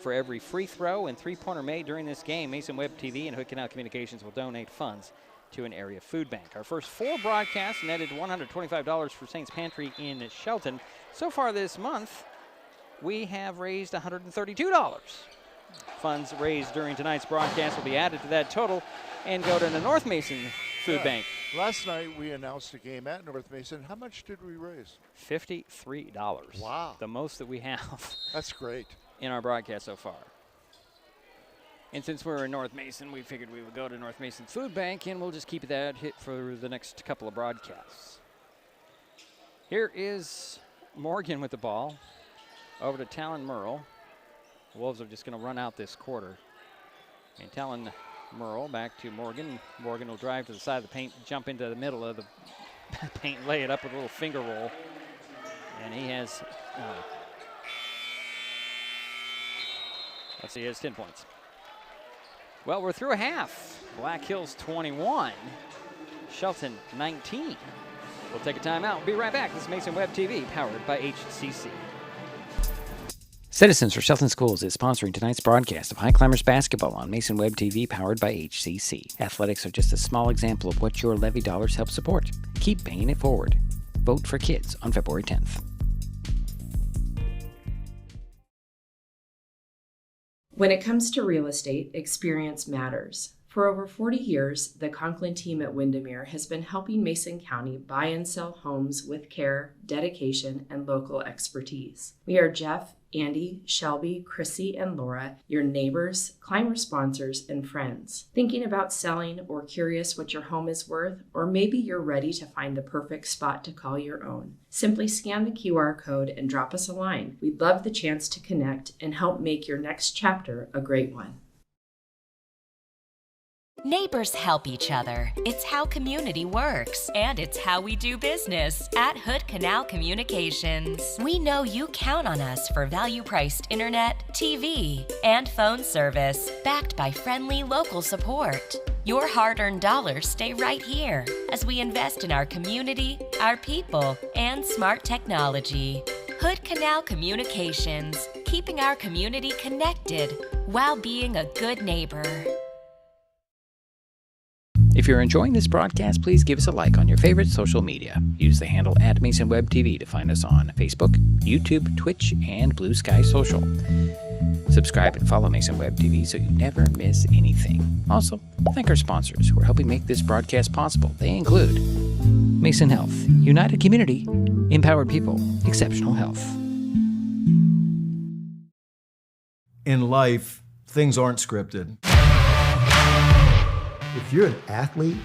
For every free throw and three-pointer made during this game, Mason Web TV and Hood Canal Communications will donate funds to an area food bank. Our first 4 broadcasts netted $125 for Saints Pantry in Shelton. So far this month, we have raised $132. Funds raised during tonight's broadcast will be added to that total and go to the North Mason Food Bank. Last night we announced a game at North Mason. How much did we raise? $53. Wow. The most that we have. That's great. In our broadcast so far. And since we're in North Mason, we figured we would go to North Mason Food Bank, and we'll just keep that hit for the next couple of broadcasts. Here is Morgan with the ball. Over to Talon Merle. The Wolves are just going to run out this quarter. And Talon Merle back to Morgan. Morgan will drive to the side of the paint, jump into the middle of the paint, lay it up with a little finger roll. And he has, let's see, he has 10 points. Well, we're through a half. Black Hills 21, Shelton 19. We'll take a timeout. We'll be right back. This is Mason Web TV, powered by HCC. Citizens for Shelton Schools is sponsoring tonight's broadcast of Highclimbers basketball on Mason Web TV, powered by HCC. Athletics are just a small example of what your levy dollars help support. Keep paying it forward. Vote for kids on February 10th. When it comes to real estate, experience matters. For over 40 years, the Conklin team at Windermere has been helping Mason County buy and sell homes with care, dedication, and local expertise. We are Jeff, Andy, Shelby, Chrissy, and Laura, your neighbors, climber sponsors, and friends. Thinking about selling or curious what your home is worth, or maybe you're ready to find the perfect spot to call your own. Simply scan the QR code and drop us a line. We'd love the chance to connect and help make your next chapter a great one. Neighbors help each other. It's how community works, and it's how we do business at Hood Canal Communications. We know you count on us for value-priced internet, TV, and phone service, backed by friendly local support. Your hard-earned dollars stay right here as we invest in our community, our people, and smart technology. Hood Canal Communications, keeping our community connected while being a good neighbor. If you're enjoying this broadcast, please give us a like on your favorite social media. Use the handle @MasonWebTV to find us on Facebook, YouTube, Twitch, and Blue Sky Social. Subscribe and follow Mason Web TV so you never miss anything. Also, thank our sponsors who are helping make this broadcast possible. They include Mason Health, United Community, Empowered People, Exceptional Health. In life, things aren't scripted. If you're an athlete,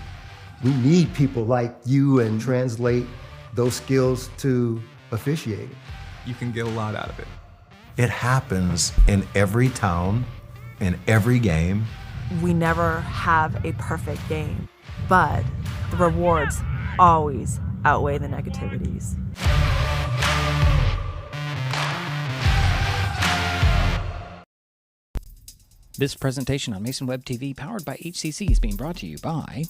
we need people like you and translate those skills to officiating. You can get a lot out of it. It happens in every town, in every game. We never have a perfect game, but the rewards always outweigh the negativities. This presentation on Mason Web TV, powered by HCC, is being brought to you by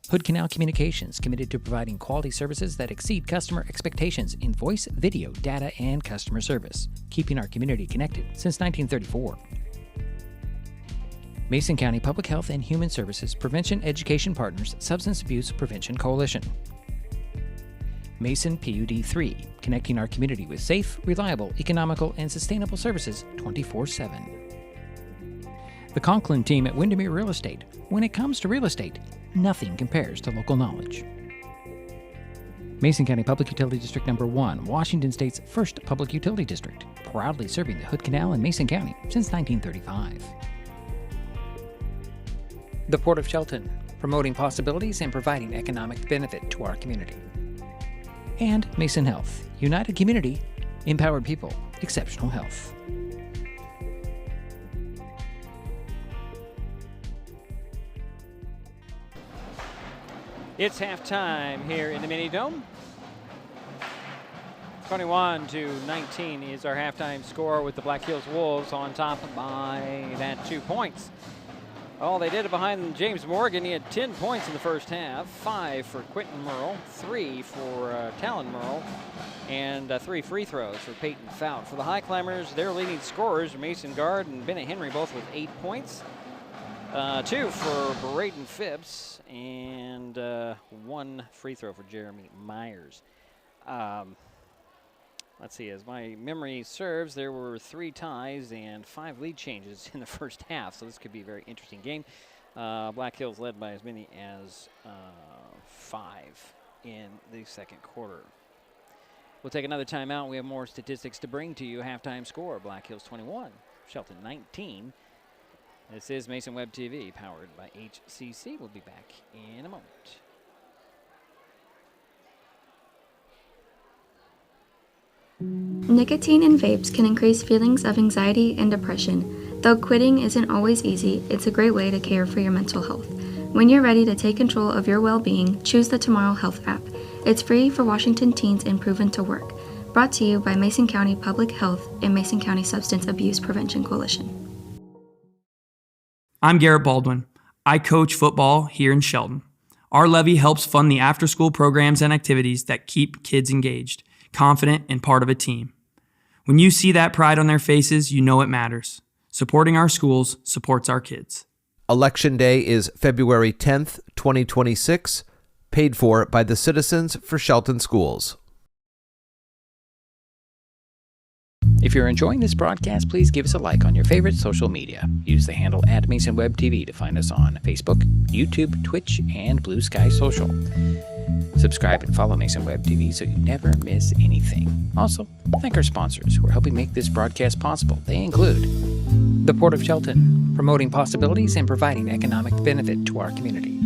Hood Canal Communications, committed to providing quality services that exceed customer expectations in voice, video, data, and customer service, keeping our community connected since 1934. Mason County Public Health and Human Services Prevention Education Partners Substance Abuse Prevention Coalition. Mason PUD 3, connecting our community with safe, reliable, economical, and sustainable services 24/7. The Conklin team at Windermere Real Estate. When it comes to real estate, nothing compares to local knowledge. Mason County Public Utility District Number 1, Washington State's first public utility district, proudly serving the Hood Canal in Mason County since 1935. The Port of Shelton, promoting possibilities and providing economic benefit to our community. And Mason Health, united community, empowered people, exceptional health. It's halftime here in the Mini Dome. 21-19 is our halftime score, with the Black Hills Wolves on top by that 2 points. Oh, they did it behind James Morgan. He had 10 points in the first half, 5 for Quentin Merle, 3 for Talon Merle, and 3 free throws for Peyton Fout. For the Highclimbers, their leading scorers, Mason Guard and Bennett Henry, both with 8 points. 2 for Braden Phipps, and 1 free throw for Jeremy Myers. Let's see, as my memory serves, there were 3 ties and 5 lead changes in the first half, so this could be a very interesting game. Black Hills led by as many as 5 in the second quarter. We'll take another timeout. We have more statistics to bring to you. Halftime score, Black Hills 21, Shelton 19. This is Mason Web TV, powered by HCC. We'll be back in a moment. Nicotine in vapes can increase feelings of anxiety and depression. Though quitting isn't always easy, it's a great way to care for your mental health. When you're ready to take control of your well-being, choose the Tomorrow Health app. It's free for Washington teens and proven to work. Brought to you by Mason County Public Health and Mason County Substance Abuse Prevention Coalition. I'm Garrett Baldwin. I coach football here in Shelton. Our levy helps fund the after-school programs and activities that keep kids engaged, confident, and part of a team. When you see that pride on their faces, you know it matters. Supporting our schools supports our kids. Election Day is February 10th, 2026, paid for by the Citizens for Shelton Schools. If you're enjoying this broadcast, please give us a like on your favorite social media. Use the handle @MasonWebTV to find us on Facebook, YouTube, Twitch, and Blue Sky Social. Subscribe and follow Mason Web TV so you never miss anything. Also, thank our sponsors who are helping make this broadcast possible. They include the Port of Shelton, promoting possibilities and providing economic benefit to our community.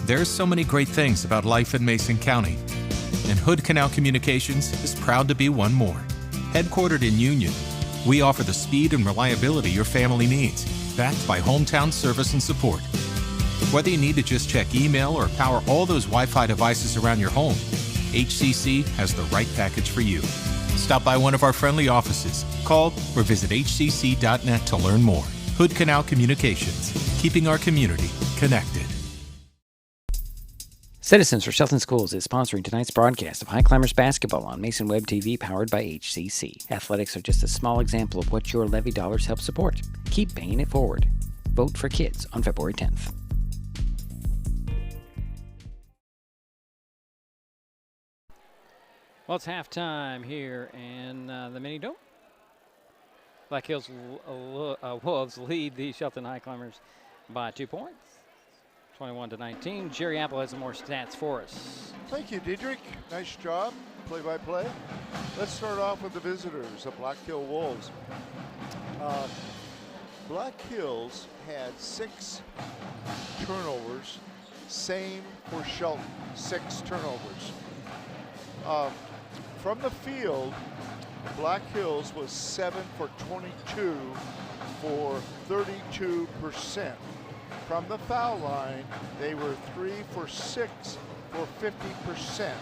There's so many great things about life in Mason County, and Hood Canal Communications is proud to be one more. Headquartered in Union, we offer the speed and reliability your family needs, backed by hometown service and support. Whether you need to just check email or power all those Wi-Fi devices around your home, HCC has the right package for you. Stop by one of our friendly offices, call or visit hcc.net to learn more. Hood Canal Communications, keeping our community connected. Citizens for Shelton Schools is sponsoring tonight's broadcast of Highclimbers basketball on Mason Web TV, powered by HCC. Athletics are just a small example of what your levy dollars help support. Keep paying it forward. Vote for kids on February 10th. Well, it's halftime here in the Mini Dome. Black Hills Wolves lead the Shelton Highclimbers by 2 points. 21-19. Jerry Apple has some more stats for us. Thank you, Diedrich. Nice job, play-by-play. Let's start off with the visitors, the Black Hill Wolves. Black Hills had 6 turnovers. Same for Shelton, 6 turnovers. From the field, Black Hills was 7 for 22 for 32%. From the foul line, they were 3 for 6 for 50%.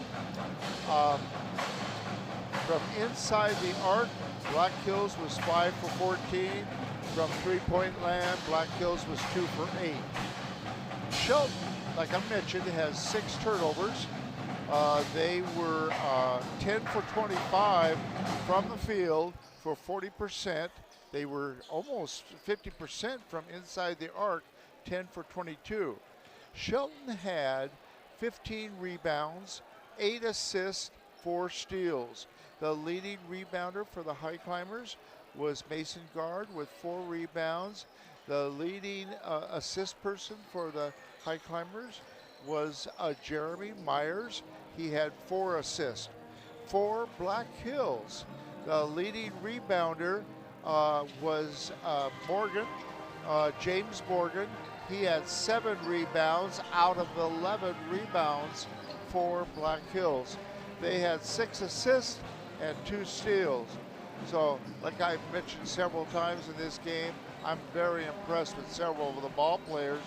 From inside the arc, Black Hills was 5 for 14. From three-point land, Black Hills was 2 for 8. Shelton, like I mentioned, has 6 turnovers. They were 10 for 25 from the field, for 40%. They were almost 50% from inside the arc, 10 for 22. Shelton had 15 rebounds, 8 assists, 4 steals. The leading rebounder for the Highclimbers was Mason Guard with 4 rebounds. The leading assist person for the Highclimbers was Jeremy Myers. He had 4 assists. For Black Hills, the leading rebounder was Morgan, James Morgan. He had 7 rebounds out of 11 rebounds for Black Hills. They had 6 assists and 2 steals. So, like I've mentioned several times in this game, I'm very impressed with several of the ball players,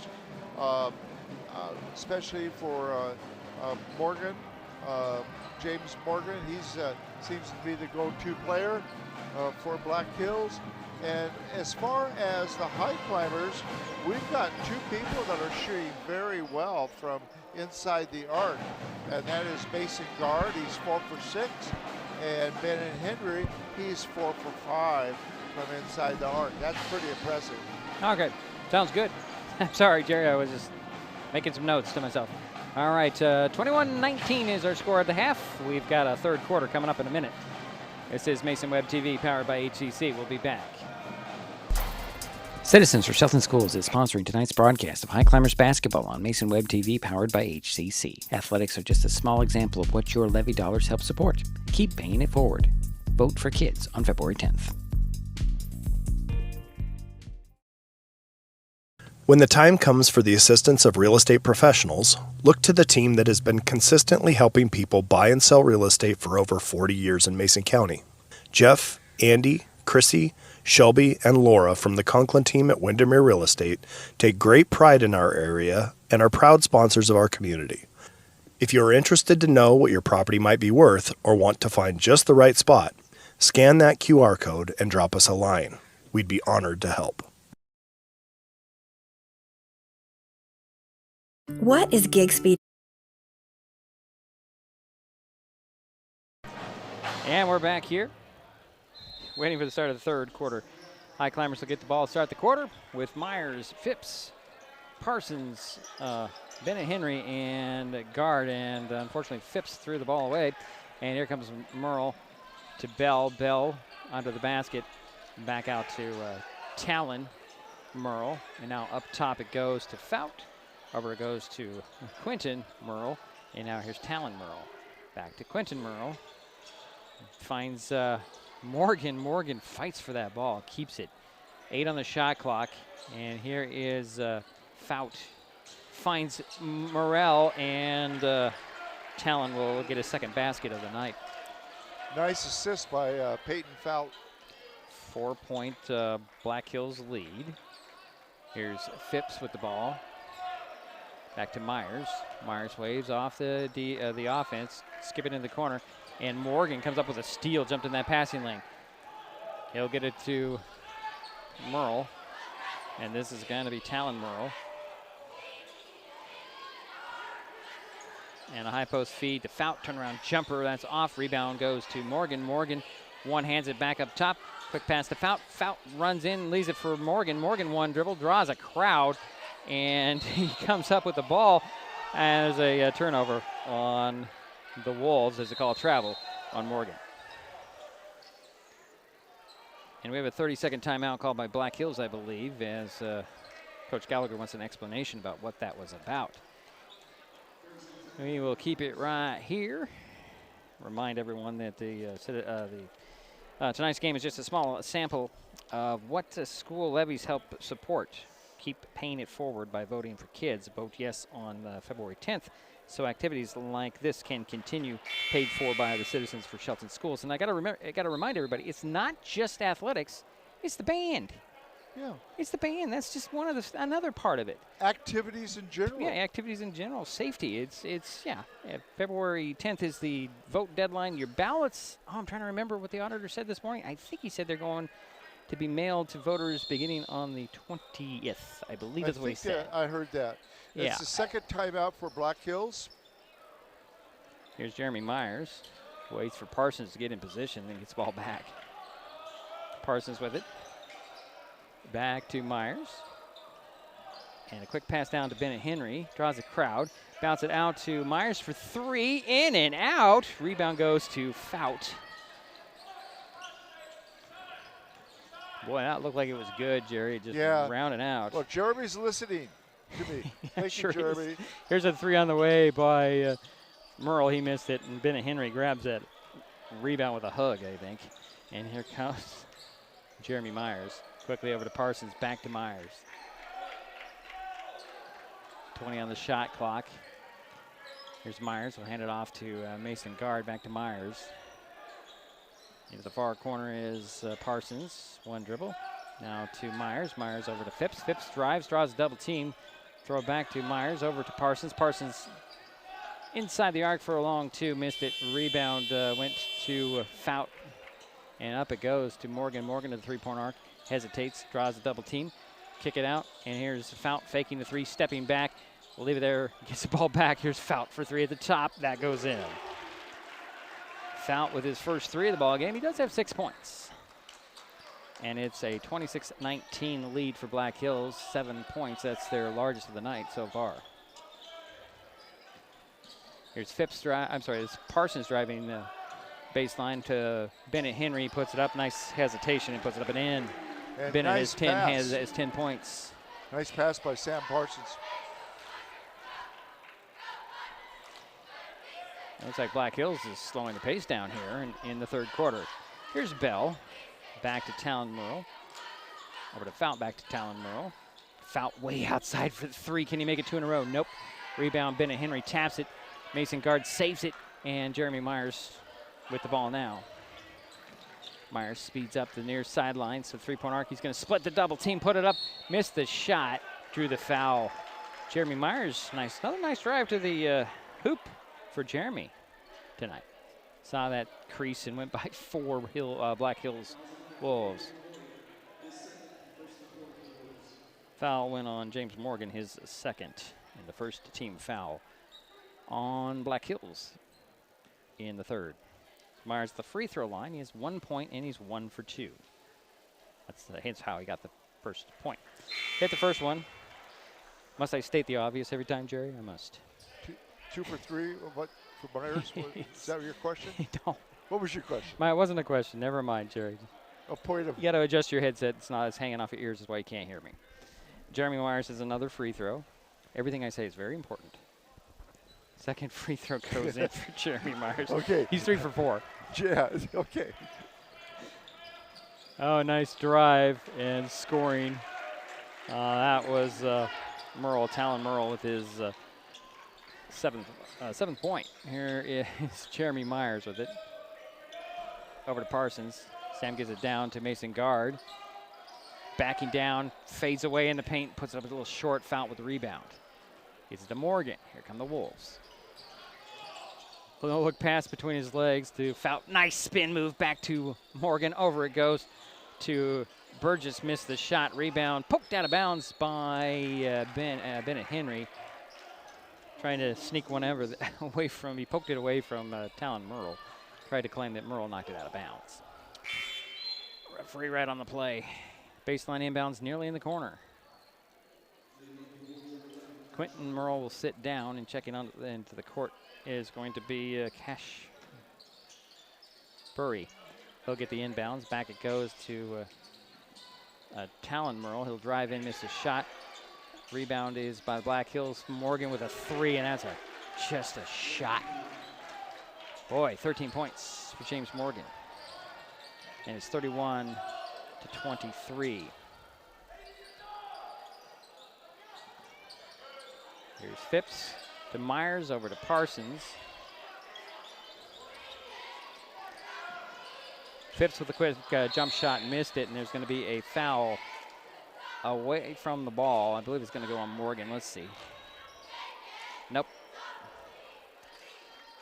especially for Morgan, James Morgan. He seems to be the go-to player for Black Hills. And as far as the Highclimbers, we've got 2 people that are shooting very well from inside the arc, and that is Mason Guard. He's 4 for 6, and Bennett Henry, he's 4 for 5 from inside the arc. That's pretty impressive. Okay, sounds good. Sorry, Jerry, I was just making some notes to myself. All right, 21-19 is our score at the half. We've got a third quarter coming up in a minute. This is Mason Web TV, powered by HCC. We'll be back. Citizens for Shelton Schools is sponsoring tonight's broadcast of Highclimbers basketball on Mason Web TV, powered by HCC. Athletics are just a small example of what your levy dollars help support. Keep paying it forward. Vote for kids on February 10th. When the time comes for the assistance of real estate professionals, look to the team that has been consistently helping people buy and sell real estate for over 40 years in Mason County. Jeff, Andy, Chrissy, Shelby, and Laura from the Conklin team at Windermere Real Estate take great pride in our area and are proud sponsors of our community. If you are interested to know what your property might be worth or want to find just the right spot, scan that QR code and drop us a line. We'd be honored to help. What is gig speed? And we're back here, waiting for the start of the third quarter. Highclimbers will get the ball to start the quarter with Myers, Phipps, Parsons, Bennett Henry, and Guard. And unfortunately, Phipps threw the ball away. And here comes Merle to Bell. Bell under the basket. Back out to Talon Merle. And now up top it goes to Fout. Over it goes to Quentin Merle. And now here's Talon Merle. Back to Quentin Merle. Finds Morgan. Morgan fights for that ball, keeps it. 8 on the shot clock. And here is Fout. Finds Morrell, and Talon will get his second basket of the night. Nice assist by Peyton Fout. 4-point Black Hills lead. Here's Phipps with the ball. Back to Myers. Myers waves off the offense, skip it in the corner, and Morgan comes up with a steal, jumped in that passing lane. He'll get it to Merle, and this is going to be Talon Merle. And a high post feed to Fout, turnaround jumper, that's off. Rebound goes to Morgan. Morgan one-hands it back up top. Quick pass to Fout. Fout runs in, leaves it for Morgan. Morgan one dribble, draws a crowd, and he comes up with the ball. And there's a turnover on the Wolves. There's a call of travel on Morgan. And we have a 30-second timeout called by Black Hills, I believe, as Coach Gallagher wants an explanation about what that was about. We will keep it right here. Remind everyone that tonight's game is just a small sample of what the school levies help support. Keep paying it forward by voting for kids. Vote yes on February 10th, so activities like this can continue, paid for by the Citizens for Shelton Schools. And I got to remind everybody, it's not just athletics; it's the band. Yeah, it's the band. That's just another part of it. Activities in general. Yeah, activities in general. Safety. It's February 10th is the vote deadline. Your ballots. Oh, I'm trying to remember what the auditor said this morning. I think he said they're going to be mailed to voters beginning on the 20th. I believe that's what he said. I heard that. Yeah. It's the second timeout for Black Hills. Here's Jeremy Myers. Waits for Parsons to get in position, then gets the ball back. Parsons with it. Back to Myers. And a quick pass down to Bennett Henry. Draws a crowd. Bounce it out to Myers for three. In and out. Rebound goes to Fout. Boy, that looked like it was good, Jerry. Just rounding out. Well, Jeremy's listening to me. Thank Sure you, Jeremy. Here's a three on the way by Merle. He missed it, and Bennett Henry grabs that rebound with a hug, I think. And here comes Jeremy Myers. Quickly over to Parsons, back to Myers. 20 on the shot clock. Here's Myers. We'll hand it off to Mason Guard. Back to Myers. Into the far corner is Parsons. One dribble. Now to Myers. Myers over to Phipps. Phipps drives, draws a double team. Throw back to Myers. Over to Parsons. Parsons inside the arc for a long two. Missed it. Rebound went to Fout. And up it goes to Morgan. Morgan to the three-point arc. Hesitates. Draws a double team. Kick it out. And here's Fout faking the three. Stepping back. We'll leave it there. Gets the ball back. Here's Fout for three at the top. That goes in. Fout with his first three of the ball game. He does have 6 points. And it's a 26-19 lead for Black Hills. 7 points. That's their largest of the night so far. Here's it's Parsons driving the baseline to Bennett Henry. Puts it up. Nice hesitation and puts it up and in. And Bennett nice has 10 points. Nice pass by Sam Parsons. Looks like Black Hills is slowing the pace down here in the third quarter. Here's Bell. Back to Talon Merle. Over to Fout, back to Talon Merle. Fout way outside for the three. Can he make it two in a row? Nope. Rebound, Bennett Henry taps it. Mason Guard saves it. And Jeremy Myers with the ball now. Myers speeds up the near sideline. So three-point arc. He's going to split the double team, put it up. Missed the shot. Drew the foul. Jeremy Myers, another nice drive to the hoop for Jeremy tonight. Saw that crease and went by four Black Hills Wolves. Foul went on James Morgan, his second, and the first team foul on Black Hills in the third. Myers at the free throw line. He has 1 point and he's 1 for 2. That's how he got the first point. Hit the first one. Must I state the obvious every time, Jerry? I must. 2 for 3. What for Myers? Is that your question? No. What was your question? It wasn't a question. Never mind, Jerry. A point of. You got to adjust your headset. It's hanging off your ears. That's why you can't hear me. Jeremy Myers has another free throw. Everything I say is very important. Second free throw goes in for Jeremy Myers. Okay. He's 3 for 4. Yeah. Okay. Oh, nice drive and scoring. That was Talon Merle with his seventh point. Here is Jeremy Myers with it. Over to Parsons. Sam gives it down to Mason Guard. Backing down, fades away in the paint, puts it up a little short. Fout with the rebound. Gives it to Morgan. Here come the Wolves. Little look pass between his legs to Fout. Nice spin move back to Morgan. Over it goes to Burgess. Missed the shot. Rebound poked out of bounds by Bennett Henry. Trying to sneak one away from, he poked it away from Talon Merle. Tried to claim that Merle knocked it out of bounds. Referee right on the play. Baseline inbounds nearly in the corner. Quentin Merle will sit down, and checking on into the court is going to be Cash Burry. He'll get the inbounds. Back it goes to Talon Merle. He'll drive in, miss a shot. Rebound is by Black Hills. Morgan with a three, and that's just a shot. Boy, 13 points for James Morgan. And it's 31-23. Here's Phipps to Myers, over to Parsons. Phipps with a quick jump shot, missed it, and there's going to be a foul away from the ball. I believe it's going to go on Morgan. Let's see. Nope.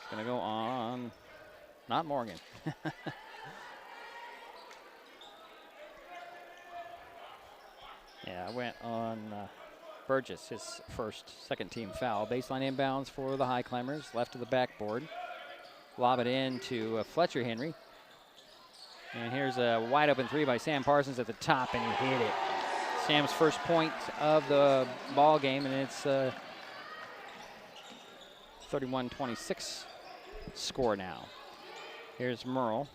It's going to go on, not Morgan. Yeah, I went on Burgess, his second team foul. Baseline inbounds for the Highclimbers, left of the backboard. Lob it in to Fletcher Henry. And here's a wide open three by Sam Parsons at the top, and he hit it. Sam's first point of the ball game, and it's 31-26 score now. Here's Merle.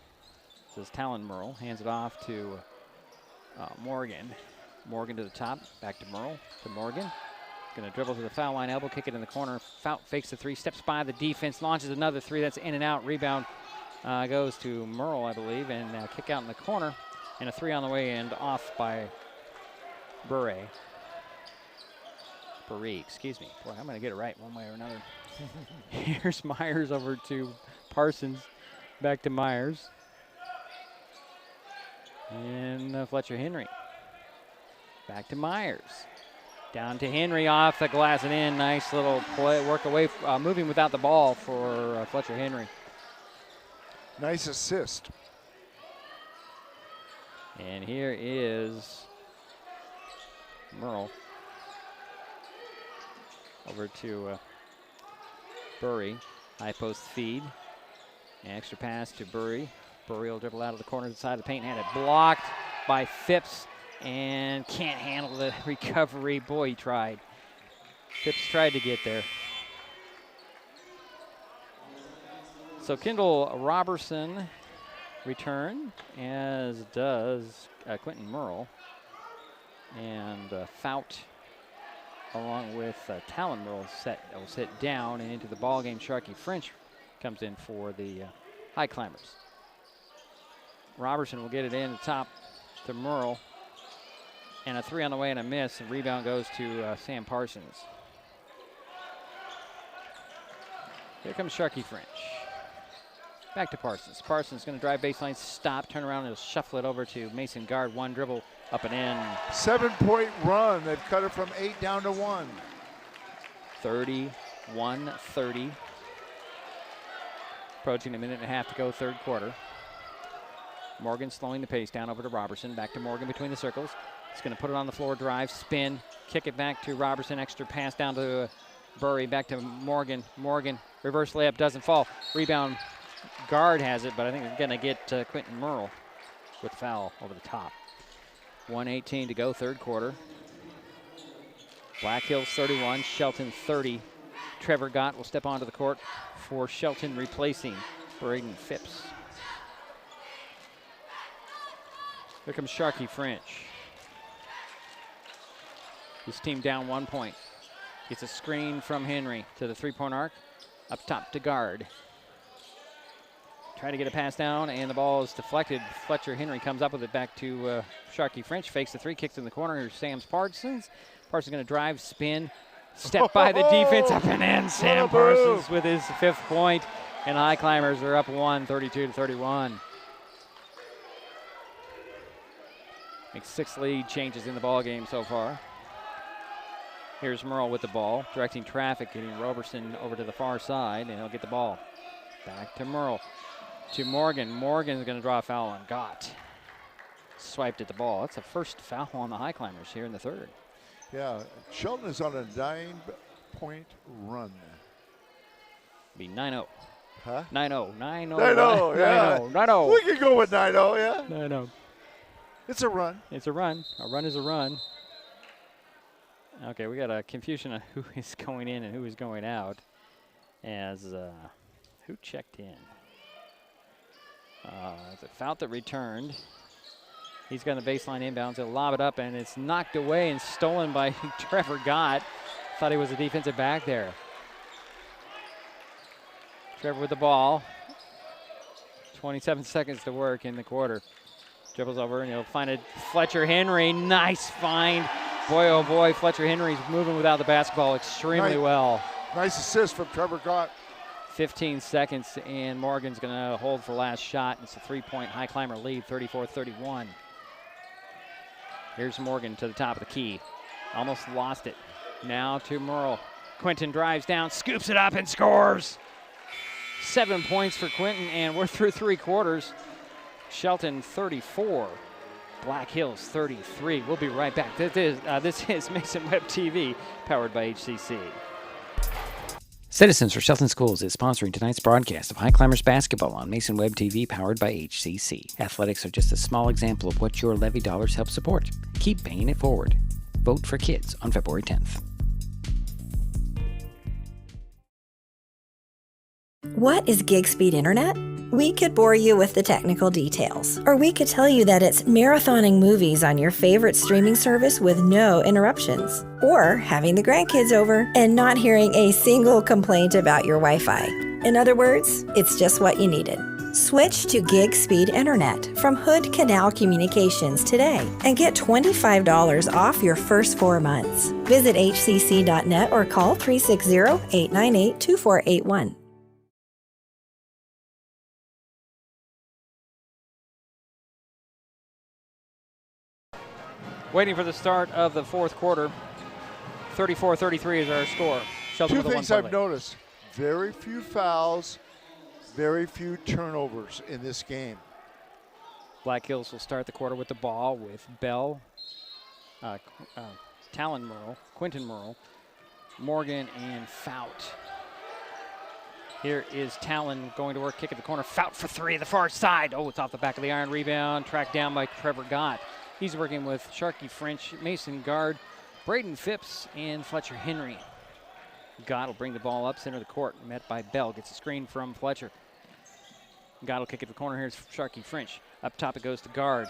This is Talon Merle. Hands it off to Morgan. Morgan to the top. Back to Merle. To Morgan. Going to dribble to the foul line. Elbow kick it in the corner. Fakes the three. Steps by the defense. Launches another three. That's in and out. Rebound goes to Merle, I believe. And kick out in the corner. And a three on the way and off by Bure, excuse me. Boy, I'm going to get it right one way or another. Here's Myers over to Parsons. Back to Myers. And Fletcher Henry. Back to Myers. Down to Henry off the glass and in. Nice little play. Work away, moving without the ball for Fletcher Henry. Nice assist. And here is Merle. Over to Burry. High post feed. An extra pass to Burry. Burry will dribble out of the corner to the side of the paint. Had it blocked by Phipps and can't handle the recovery. Boy, he tried. Phipps tried to get there. So Kendall Robertson return, as does Quentin Merle. And Fout, along with Talon Merle, will sit down and into the ball game. Sharky French comes in for the Highclimbers. Robertson will get it in the top to Merle. And a three on the way and a miss. And rebound goes to Sam Parsons. Here comes Sharky French. Back to Parsons. Parsons going to drive baseline, stop, turn around, and he'll shuffle it over to Mason Guard. One dribble up and in. 7-point run. They've cut it from 8 down to 1. 31-30. Approaching a minute and a half to go, third quarter. Morgan slowing the pace down over to Robertson. Back to Morgan between the circles. He's going to put it on the floor, drive, spin, kick it back to Robertson. Extra pass down to Burry. Back to Morgan. Morgan, reverse layup, doesn't fall. Rebound, Guard has it, but I think it's going to get Quentin Merle with foul over the top. 1:18 to go, third quarter. Black Hills 31, Shelton 30. Trevor Gott will step onto the court for Shelton, replacing Braden Phipps. Here comes Sharky French. His team down 1 point. Gets a screen from Henry to the three-point arc. Up top to Guard. Trying to get a pass down, and the ball is deflected. Fletcher Henry comes up with it back to Sharky French. Fakes the three, kicks in the corner. Here's Sam Parsons. Parsons going to drive, spin, step by the defense, up and in. Sam Parsons with his 5th point, and Highclimbers are up 1, 32-31. Makes 6 lead changes in the ball game so far. Here's Merle with the ball, directing traffic, getting Robertson over to the far side, and he'll get the ball. Back to Merle. To Morgan. Morgan's going to draw a foul on Gott. Swiped at the ball. That's the first foul on the Highclimbers here in the third. Yeah, Shelton is on a 9-point run. Be 9-0. Huh? 9-0. 9-0. 9-0, yeah. 9-0. We can go with 9-0, yeah. 9-0. It's a run. It's a run. A run is a run. Okay, we got a confusion on who is going in and who is going out. As who checked in? It's a Fout that returned. He's got the baseline inbounds. He'll lob it up, and it's knocked away and stolen by Trevor Gott. Thought he was a defensive back there. Trevor with the ball. 27 seconds to work in the quarter. Dribbles over, and he'll find it. Fletcher Henry, nice find. Boy, oh boy, Fletcher Henry's moving without the basketball extremely well. Nice assist from Trevor Gott. 15 seconds, and Morgan's going to hold for the last shot. It's a 3-point Highclimber lead, 34-31. Here's Morgan to the top of the key. Almost lost it. Now to Merle. Quentin drives down, scoops it up, and scores. 7 points for Quentin, and we're through 3 quarters. Shelton 34, Black Hills 33. We'll be right back. This is Mason Web TV, powered by HCC. Citizens for Shelton Schools is sponsoring tonight's broadcast of Highclimbers basketball on Mason Web TV, powered by HCC. Athletics are just a small example of what your levy dollars help support. Keep paying it forward. Vote for kids on February 10th. What is gig speed internet? We could bore you with the technical details, or we could tell you that it's marathoning movies on your favorite streaming service with no interruptions, or having the grandkids over and not hearing a single complaint about your Wi-Fi. In other words, it's just what you needed. Switch to gig speed internet from Hood Canal Communications today and get $25 off your first 4 months. Visit hcc.net or call 360-898-2481. Waiting for the start of the fourth quarter. 34-33 is our score. Shelton Two with a things 1 I've lead. noticed. Very few fouls, very few turnovers in this game. Black Hills will start the quarter with the ball with Bell, Talon Merle, Quentin Merle, Morgan, and Fout. Here is Talon going to work, kick at the corner. Fout for three, the far side. Oh, it's off the back of the iron. Rebound, tracked down by Trevor Gott. He's working with Sharky French, Mason Guard, Braden Phipps, and Fletcher Henry. Gott will bring the ball up center of the court, met by Bell. Gets a screen from Fletcher. Gott will kick it to the corner. Here's Sharky French. Up top it goes to Guard.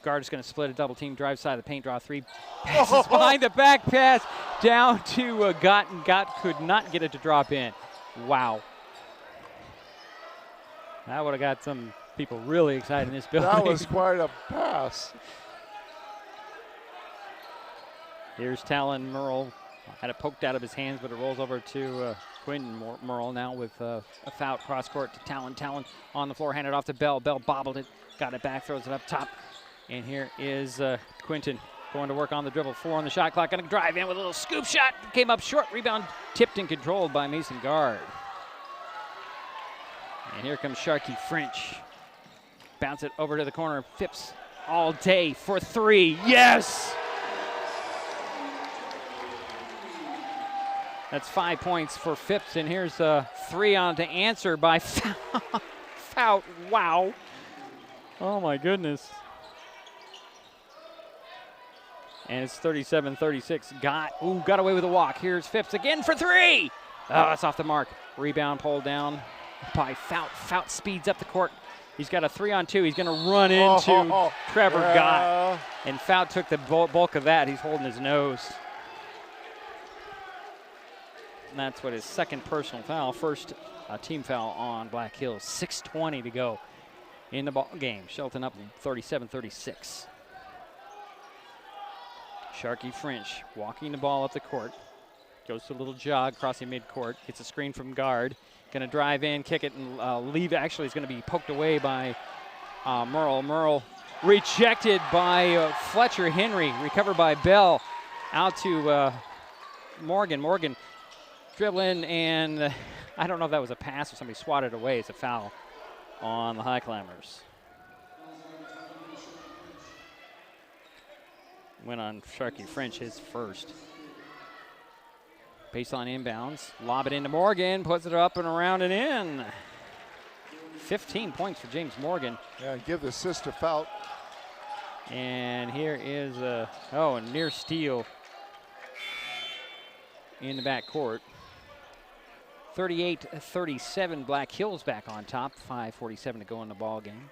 Guard is going to split a double team, drive side of the paint, draw three. Passes behind the back pass down to Gott, and Gott could not get it to drop in. Wow. That would have got some people really excited in this building. That was quite a pass. Here's Talon Merle. Had it poked out of his hands, but it rolls over to Quentin Merle now with a foul cross court to Talon. Talon on the floor, handed off to Bell. Bell bobbled it, got it back, throws it up top. And here is Quentin going to work on the dribble. 4 on the shot clock, going to drive in with a little scoop shot. Came up short, rebound tipped and controlled by Mason Guard. And here comes Sharky French. Bounce it over to the corner. Phipps all day for three. Yes! That's 5 points for Phipps, and here's a 3 on to answer by Fout. Wow. Oh, my goodness. And it's 37-36. Got away with a walk. Here's Phipps again for 3. Oh, it's off the mark. Rebound pulled down by Fout. Fout speeds up the court. He's got a 3-on-2. He's going to run into Trevor Gott. And Fout took the bulk of that. He's holding his nose. And that's what his second personal foul. First team foul on Black Hills. 6:20 to go in the ball game. Shelton up 37-36. Sharky French walking the ball up the court. Goes to a little jog, crossing midcourt. Gets a screen from Guard. Going to drive in, kick it, and leave. Actually, is going to be poked away by Merle. Merle rejected by Fletcher Henry. Recovered by Bell. Out to Morgan. Morgan dribbling, and I don't know if that was a pass or somebody swatted away. It's a foul on the Highclimbers. Went on Sharky French, his first. Baseline inbounds, lob it into Morgan, puts it up and around and in. 15 points for James Morgan. Yeah, give the assist to Fout. And here is a near steal in the backcourt. 38-37, Black Hills back on top. 5:47 to go in the ball game.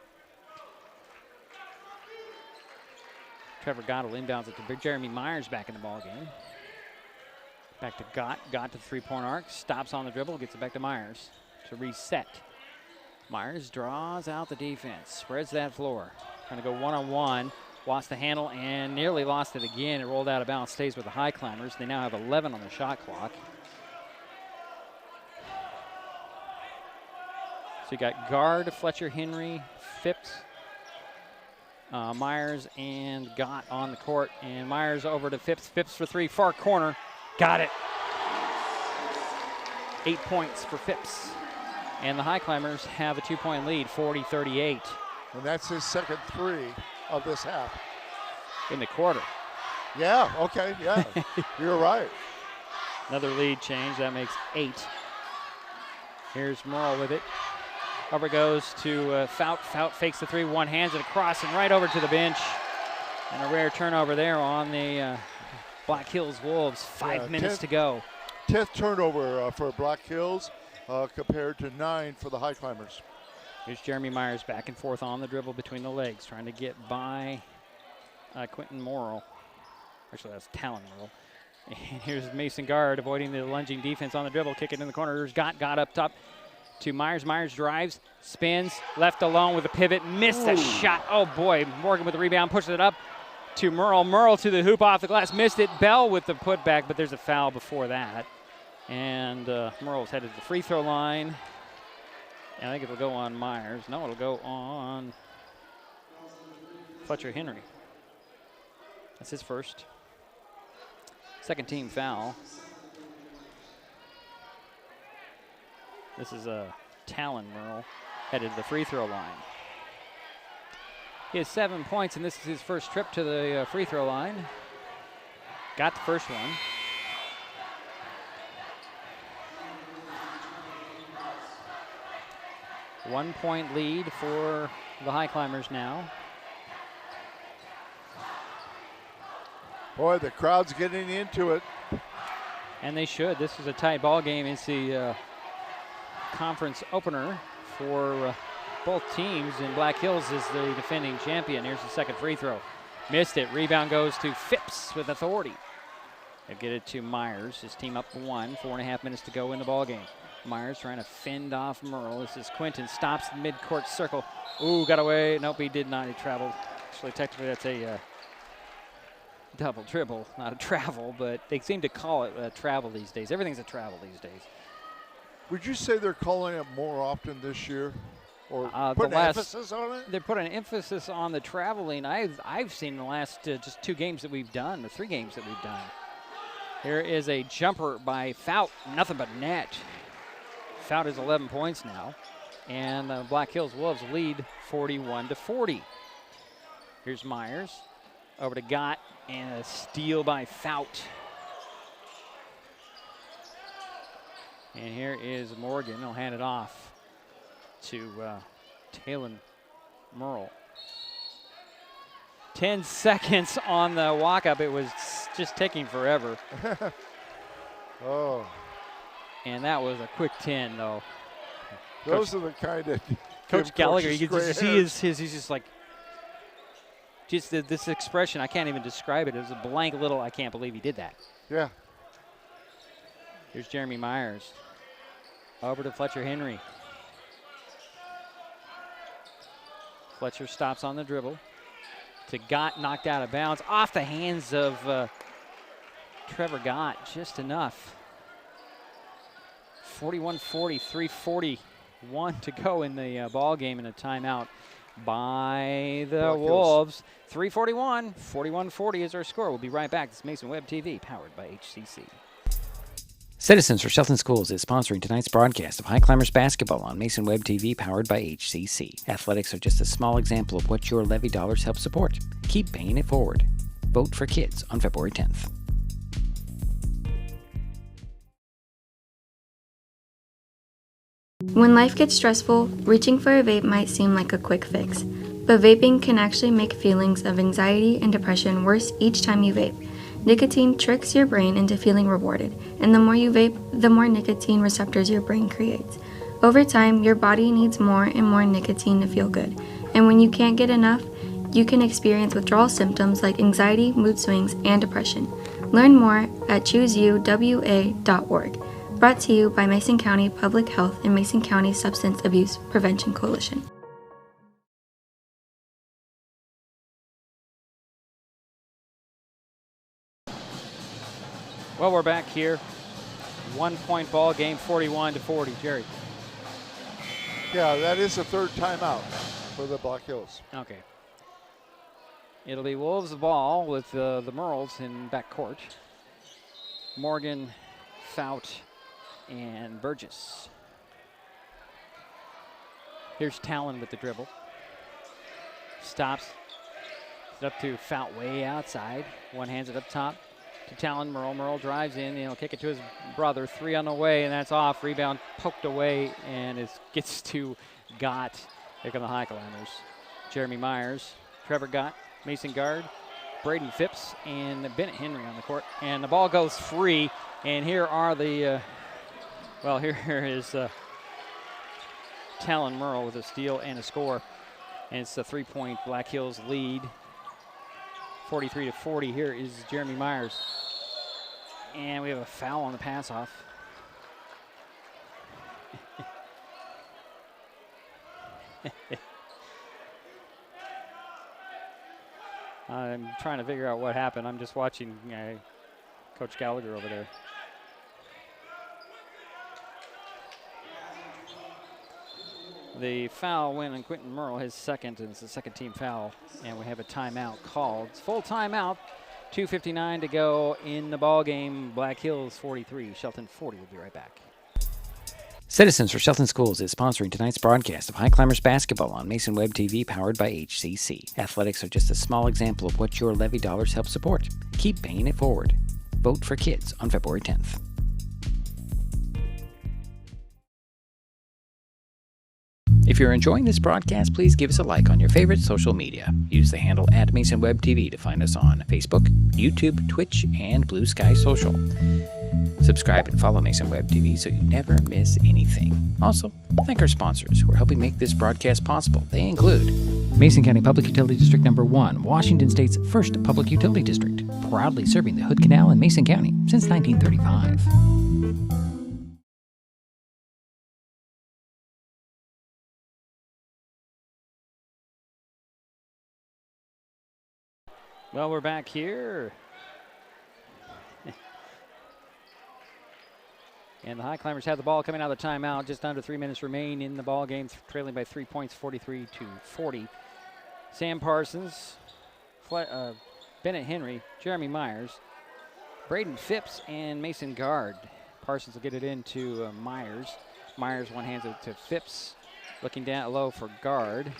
Trevor Gott will inbounds it to Jeremy Myers back in the ball game. Back to Gott. Gott to the three-point arc. Stops on the dribble. Gets it back to Myers to reset. Myers draws out the defense. Spreads that floor. Trying to go one-on-one. Lost the handle and nearly lost it again. It rolled out of bounds. Stays with the Highclimbers. They now have 11 on the shot clock. So you got Guard, Fletcher Henry, Phipps, Myers, and Gott on the court. And Myers over to Phipps. Phipps for three, far corner. Got it. 8 points for Phipps. And the Highclimbers have a 2-point lead, 40-38. And that's his second three of this half. In the quarter. Yeah, okay, yeah. You're right. Another lead change. That makes 8. Here's Merle with it. Over goes to Fout. Fout fakes the three, one hands it across and right over to the bench. And a rare turnover there on the Black Hills Wolves. 5 minutes to go. 10th turnover for Black Hills compared to 9 for the Highclimbers. Here's Jeremy Myers back and forth on the dribble between the legs, trying to get by Quentin Morrill. Actually, that's Talon Morrill. And here's Mason Guard avoiding the lunging defense on the dribble, kick it in the corner. Here's Got up top to Myers. Myers drives, spins, left alone with a pivot, missed that shot. Oh boy, Morgan with the rebound, pushes it up to Merle. Merle to the hoop off the glass, missed it. Bell with the putback, but there's a foul before that. And Merle's headed to the free throw line. And I think it'll go on Myers. No, it'll go on Fletcher Henry. That's his first. Second team foul. This is Talon Merle headed to the free throw line. He has 7 points, and this is his first trip to the free throw line. Got the first one. One-point lead for the Highclimbers now. Boy, the crowd's getting into it. And they should. This is a tight ball game. It's the conference opener for both teams, and Black Hills is the defending champion. Here's the second free throw. Missed it. Rebound goes to Phipps with authority. They'll get it to Myers. His team up 1. 4.5 minutes to go in the ball game. Myers trying to fend off Merle. This is Quinton. Stops the mid-court circle. Ooh, got away. Nope, he did not. He traveled. Actually, technically, that's a double dribble, not a travel, but they seem to call it a travel these days. Everything's a travel these days. Would you say they're calling it more often this year? Or putting emphasis on it? They're putting an emphasis on the traveling. I've seen the last just 2 games that we've done, or 3 games that we've done. Here is a jumper by Fout. Nothing but net. Fout has 11 points now. And the Black Hills Wolves lead 41-40. Here's Myers. Over to Gott. And a steal by Fout. And here is Morgan. He'll hand it off to Talon Merle. 10 seconds on the walk-up. It was just taking forever. Oh. And that was a quick 10, though. Those are the kind of Coach Gallagher, you can just see he's just like, just this expression, I can't even describe it. It was a blank little, I can't believe he did that. Yeah. Here's Jeremy Myers. Over to Fletcher Henry. Fletcher stops on the dribble. To Gott, knocked out of bounds. Off the hands of Trevor Gott, just enough. 41-40, 3:41 to go in the ball game, and a timeout by the Wolves. 3:41, 41-40 is our score. We'll be right back. This is Mason Web TV, powered by HCC. Citizens for Shelton Schools is sponsoring tonight's broadcast of Highclimbers basketball on Mason Web TV, powered by HCC. Athletics are just a small example of what your levy dollars help support. Keep paying it forward. Vote for kids on February 10th. When life gets stressful, reaching for a vape might seem like a quick fix. But vaping can actually make feelings of anxiety and depression worse each time you vape. Nicotine tricks your brain into feeling rewarded, and the more you vape, the more nicotine receptors your brain creates. Over time, your body needs more and more nicotine to feel good, and when you can't get enough, you can experience withdrawal symptoms like anxiety, mood swings, and depression. Learn more at chooseuwa.org. Brought to you by Mason County Public Health and Mason County Substance Abuse Prevention Coalition. Well, we're back here. 1-point ball game, 41-40. Jerry. Yeah, that is the third timeout for the Black Hills. Okay. It'll be Wolves the ball with the Merles in backcourt. Morgan, Fout, and Burgess. Here's Talon with the dribble. Stops. It's up to Fout way outside. One hands it up top to Talon Merle. Merle drives in, he'll kick it to his brother. 3 on the way, and that's off. Rebound poked away, and it gets to Gott. Here come the Highclimbers. Jeremy Myers, Trevor Gott, Mason Guard, Braden Phipps, and Bennett Henry on the court. And the ball goes free, and here are the, here is Talon Merle with a steal and a score. And it's a 3-point Black Hills lead. 43-40. Here is Jeremy Myers. And we have a foul on the pass off. I'm trying to figure out what happened. I'm just watching Coach Gallagher over there. The foul went on Quentin Merle, his second, and it's the second team foul. And we have a timeout called. It's full timeout. 2:59 to go in the ball game. Black Hills 43, Shelton 40. We'll be right back. Citizens for Shelton Schools is sponsoring tonight's broadcast of Highclimbers basketball on Mason Web TV, powered by HCC. Athletics are just a small example of what your levy dollars help support. Keep paying it forward. Vote for kids on February 10th. If you're enjoying this broadcast, please give us a like on your favorite social media. Use the handle @MasonWebTV to find us on Facebook, YouTube, Twitch, and Blue Sky Social. Subscribe and follow Mason Web TV so you never miss anything. Also, thank our sponsors who are helping make this broadcast possible. They include Mason County Public Utility District Number 1, Washington State's first public utility district, proudly serving the Hood Canal in Mason County since 1935. Well, we're back here. And the Highclimbers have the ball coming out of the timeout. Just under 3 minutes remain in the ball game, trailing by 3 points, 43-40. Sam Parsons, Bennett Henry, Jeremy Myers, Braden Phipps, and Mason Guard. Parsons will get it into Myers. Myers one-hands it to Phipps, looking down low for Guard.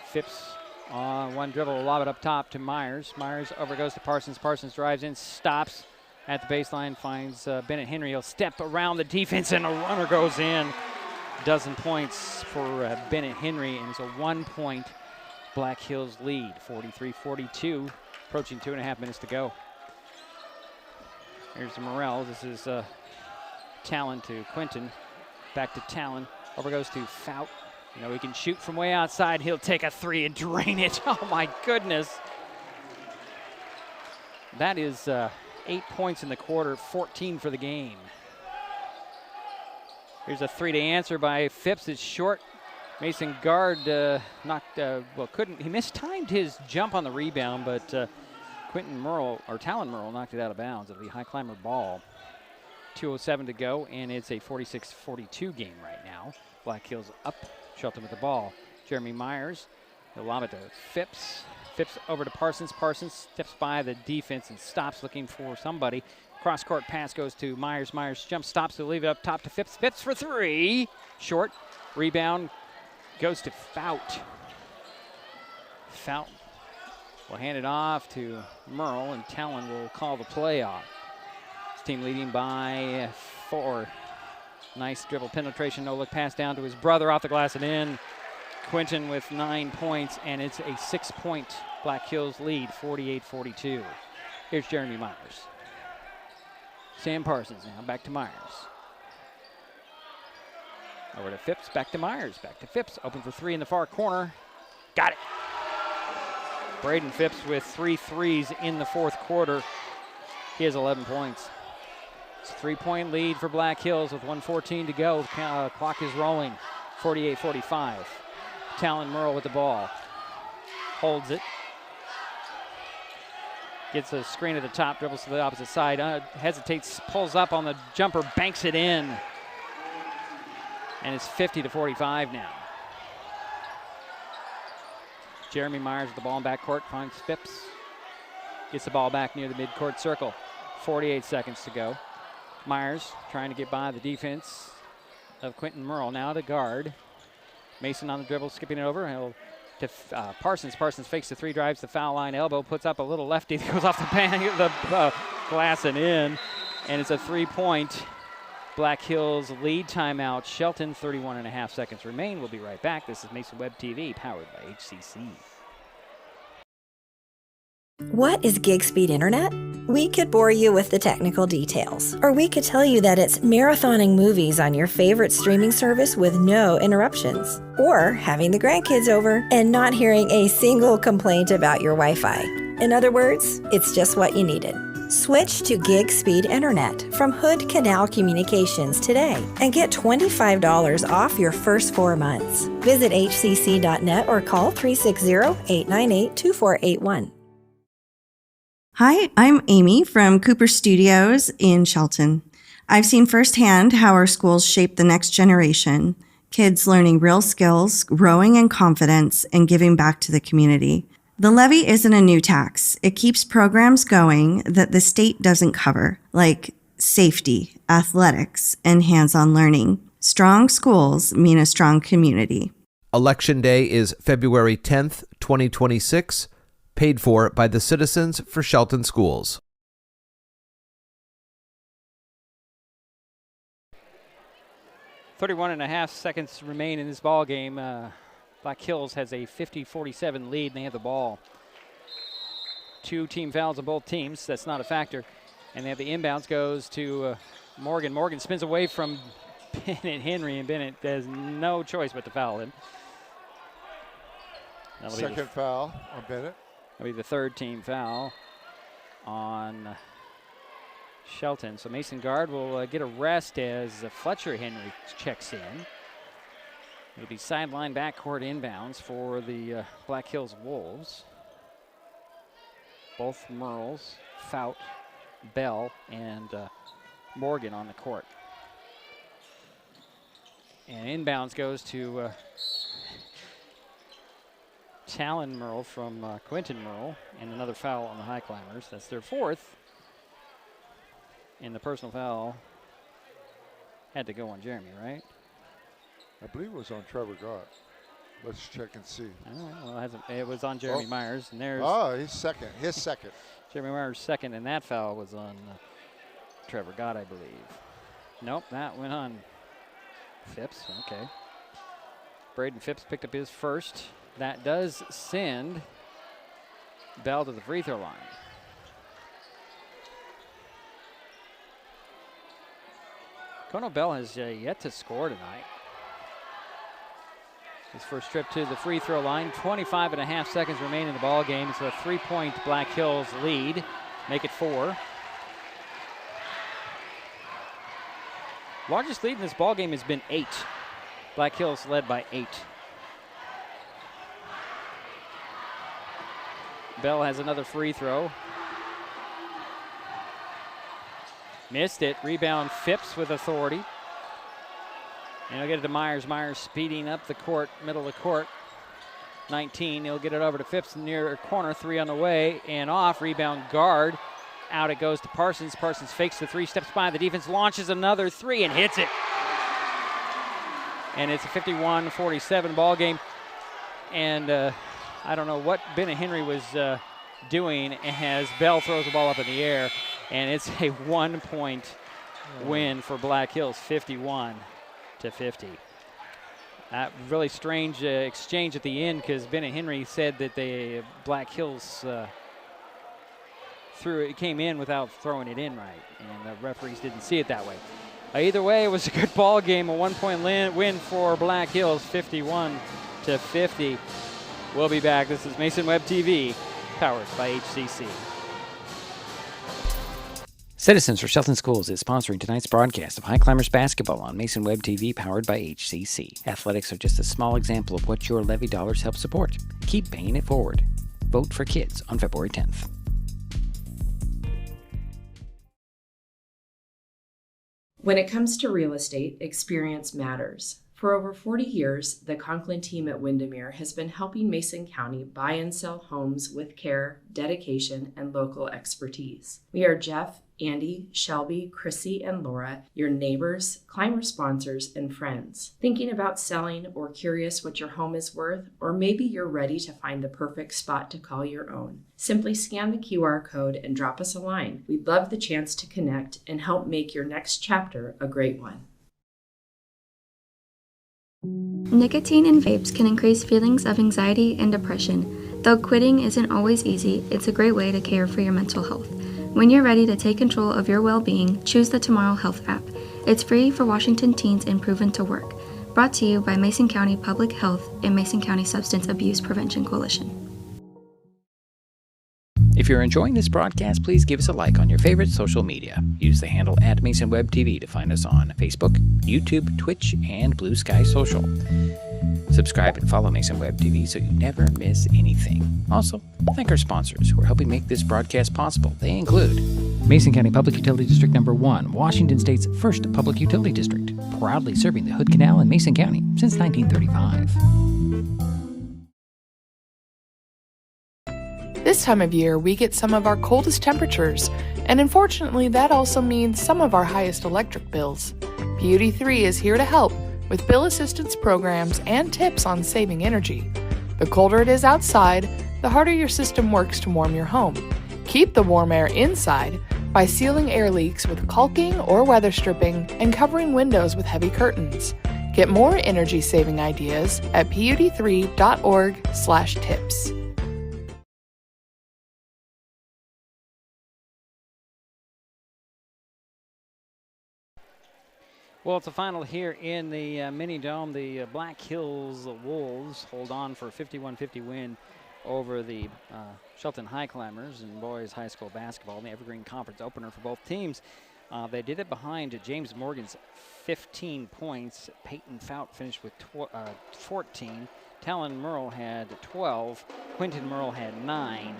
Phipps on one dribble, will lob it up top to Myers. Myers over goes to Parsons. Parsons drives in, stops at the baseline, finds Bennett Henry. He'll step around the defense, and a runner goes in. Dozen points for Bennett Henry, and it's a 1-point Black Hills lead, 43-42, approaching 2.5 minutes to go. Here's the Morel. This is Talon to Quinton. Back to Talon. Over goes to Fout. You know, he can shoot from way outside. He'll take a 3 and drain it. Oh, my goodness. That is 8 points in the quarter, 14 for the game. Here's a 3 to answer by Phipps. It's short. Mason Guard he mistimed his jump on the rebound, but Talon Merle knocked it out of bounds. It'll be Highclimber ball. 2:07 to go, and it's a 46-42 game right now. Black Hills up. Shelton with the ball. Jeremy Myers, he'll lob it to Phipps. Phipps over to Parsons. Parsons steps by the defense and stops, looking for somebody. Cross-court pass goes to Myers. Myers jump stops to leave it up top to Phipps. Phipps for 3. Short. Rebound goes to Fout. Fout will hand it off to Merle, and Talon will call the play off. His team leading by 4. Nice dribble penetration, no-look pass down to his brother, off the glass and in. Quinton with 9 points, and it's a 6-point Black Hills lead, 48-42. Here's Jeremy Myers. Sam Parsons now, back to Myers. Over to Phipps, back to Myers, back to Phipps, open for 3 in the far corner. Got it. Braden Phipps with 3 threes in the fourth quarter. He has 11 points. It's a 3-point lead for Black Hills with 1:14 to go. The clock is rolling, 48-45. Talon Merle with the ball. Holds it. Gets a screen at the top, dribbles to the opposite side, hesitates, pulls up on the jumper, banks it in. And it's 50-45 now. Jeremy Myers with the ball in backcourt, finds Phipps. Gets the ball back near the midcourt circle. 48 seconds to go. Myers trying to get by the defense of Quentin Merle. Now to Guard. Mason on the dribble, skipping it over. He'll to Parsons. Parsons fakes the three, drives the foul line, elbow, puts up a little lefty that goes off the glass and in. And it's a 3-point Black Hills lead. Timeout. Shelton, 31.5 seconds remain. We'll be right back. This is Mason Web TV, powered by HCC. What is gig speed internet? We could bore you with the technical details, or we could tell you that it's marathoning movies on your favorite streaming service with no interruptions, or having the grandkids over and not hearing a single complaint about your Wi-Fi. In other words, it's just what you needed. Switch to gig speed internet from Hood Canal Communications today and get $25 off your first 4 months. Visit hcc.net or call 360-898-2481. Hi, I'm Amy from Cooper Studios in Shelton. I've seen firsthand how our schools shape the next generation, kids learning real skills, growing in confidence, and giving back to the community. The levy isn't a new tax. It keeps programs going that the state doesn't cover, like safety, athletics, and hands-on learning. Strong schools mean a strong community. Election Day is February 10th, 2026. Paid for by the Citizens for Shelton Schools. .31.5 seconds remain in this ball game. Black Hills has a 50-47 lead, and they have the ball. 2 team fouls on both teams. That's not a factor. And they have the inbounds goes to Morgan. Morgan spins away from Bennett Henry, and Bennett has no choice but to foul him. Second foul on Bennett. That'll be the 3rd team foul on Shelton. So Mason Guard will get a rest as Fletcher Henry checks in. It'll be sideline backcourt inbounds for the Black Hills Wolves. Both Merles, Fout, Bell, and Morgan on the court. And inbounds goes to Talon Merle from Quentin Merle, and another foul on the Highclimbers. That's their 4th. And the personal foul had to go on Jeremy, right? I believe it was on Trevor Gott. Let's check and see. Oh, well, it was on Jeremy Myers, and there's he's second. His second. Jeremy Myers' second, and that foul was on Trevor Gott, I believe. Nope, that went on Phipps. Okay. Braden Phipps picked up his first. That does send Bell to the free throw line. Kono Bell has yet to score tonight. His first trip to the free throw line. 25.5 seconds remain in the ball game. It's a 3-point Black Hills lead. Make it 4. Largest lead in this ball game has been 8. Black Hills led by 8. Bell has another free throw. Missed it. Rebound Phipps with authority. And he'll get it to Myers. Myers speeding up the court, middle of the court. 19. He'll get it over to Phipps near corner. 3 on the way and off. Rebound Guard. Out it goes to Parsons. Parsons fakes the 3, steps by the defense, launches another 3 and hits it. And it's a 51-47 ball game. And I don't know what Bennett Henry was doing as Bell throws the ball up in the air. And it's a 1-point win for Black Hills, 51-50. That really strange exchange at the end, because Bennett Henry said that the Black Hills came in without throwing it in right, and the referees didn't see it that way. Either way, it was a good ball game, a 1-point win for Black Hills, 51-50. We'll be back. This is Mason Web TV, powered by HCC. Citizens for Shelton Schools is sponsoring tonight's broadcast of Highclimbers basketball on Mason Web TV, powered by HCC. Athletics are just a small example of what your levy dollars help support. Keep paying it forward. Vote for kids on February 10th. When it comes to real estate, experience matters. For over 40 years, the Conklin team at Windermere has been helping Mason County buy and sell homes with care, dedication, and local expertise. We are Jeff, Andy, Shelby, Chrissy, and Laura, your neighbors, climber sponsors, and friends. Thinking about selling or curious what your home is worth, or maybe you're ready to find the perfect spot to call your own. Simply scan the QR code and drop us a line. We'd love the chance to connect and help make your next chapter a great one. Nicotine in vapes can increase feelings of anxiety and depression. Though quitting isn't always easy, it's a great way to care for your mental health. When you're ready to take control of your well-being, choose the Tomorrow Health app. It's free for Washington teens and proven to work. Brought to you by Mason County Public Health and Mason County Substance Abuse Prevention Coalition. If you're enjoying this broadcast, please give us a like on your favorite social media. Use the handle @MasonWebTV to find us on Facebook, YouTube, Twitch, and Blue Sky Social. Subscribe and follow Mason Web TV so you never miss anything. Also, thank our sponsors who are helping make this broadcast possible. They include Mason County Public Utility District Number 1, Washington State's first public utility district, proudly serving the Hood Canal in Mason County since 1935. This time of year, we get some of our coldest temperatures, and unfortunately, that also means some of our highest electric bills. Beauty 3 is here to help with bill assistance programs and tips on saving energy. The colder it is outside, the harder your system works to warm your home. Keep the warm air inside by sealing air leaks with caulking or weather stripping and covering windows with heavy curtains. Get more energy-saving ideas at pud3.org/tips. Well, it's a final here in the mini dome. The Black Hills Wolves hold on for a 51-50 win over the Shelton Highclimbers in boys high school basketball in the Evergreen Conference opener for both teams. They did it behind James Morgan's 15 points. Peyton Fout finished with 14. Talon Merle had 12. Quentin Merle had 9.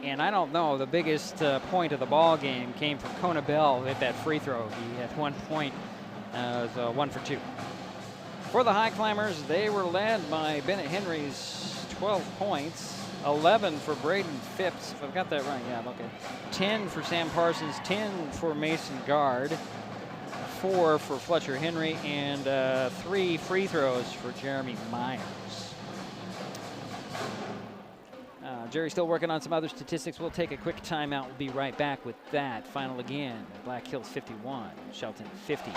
And I don't know, the biggest point of the ball game came from Kona Bell at that free throw. He had 1 point. It was 1 for 2. For the Highclimbers, they were led by Bennett Henry's 12 points, 11 for Braden Phipps, if I've got that right, yeah, okay. 10 for Sam Parsons, 10 for Mason Guard, 4 for Fletcher Henry, and 3 free throws for Jeremy Myers. Jerry's still working on some other statistics. We'll take a quick timeout. We'll be right back with that. Final again, Black Hills 51, Shelton 50.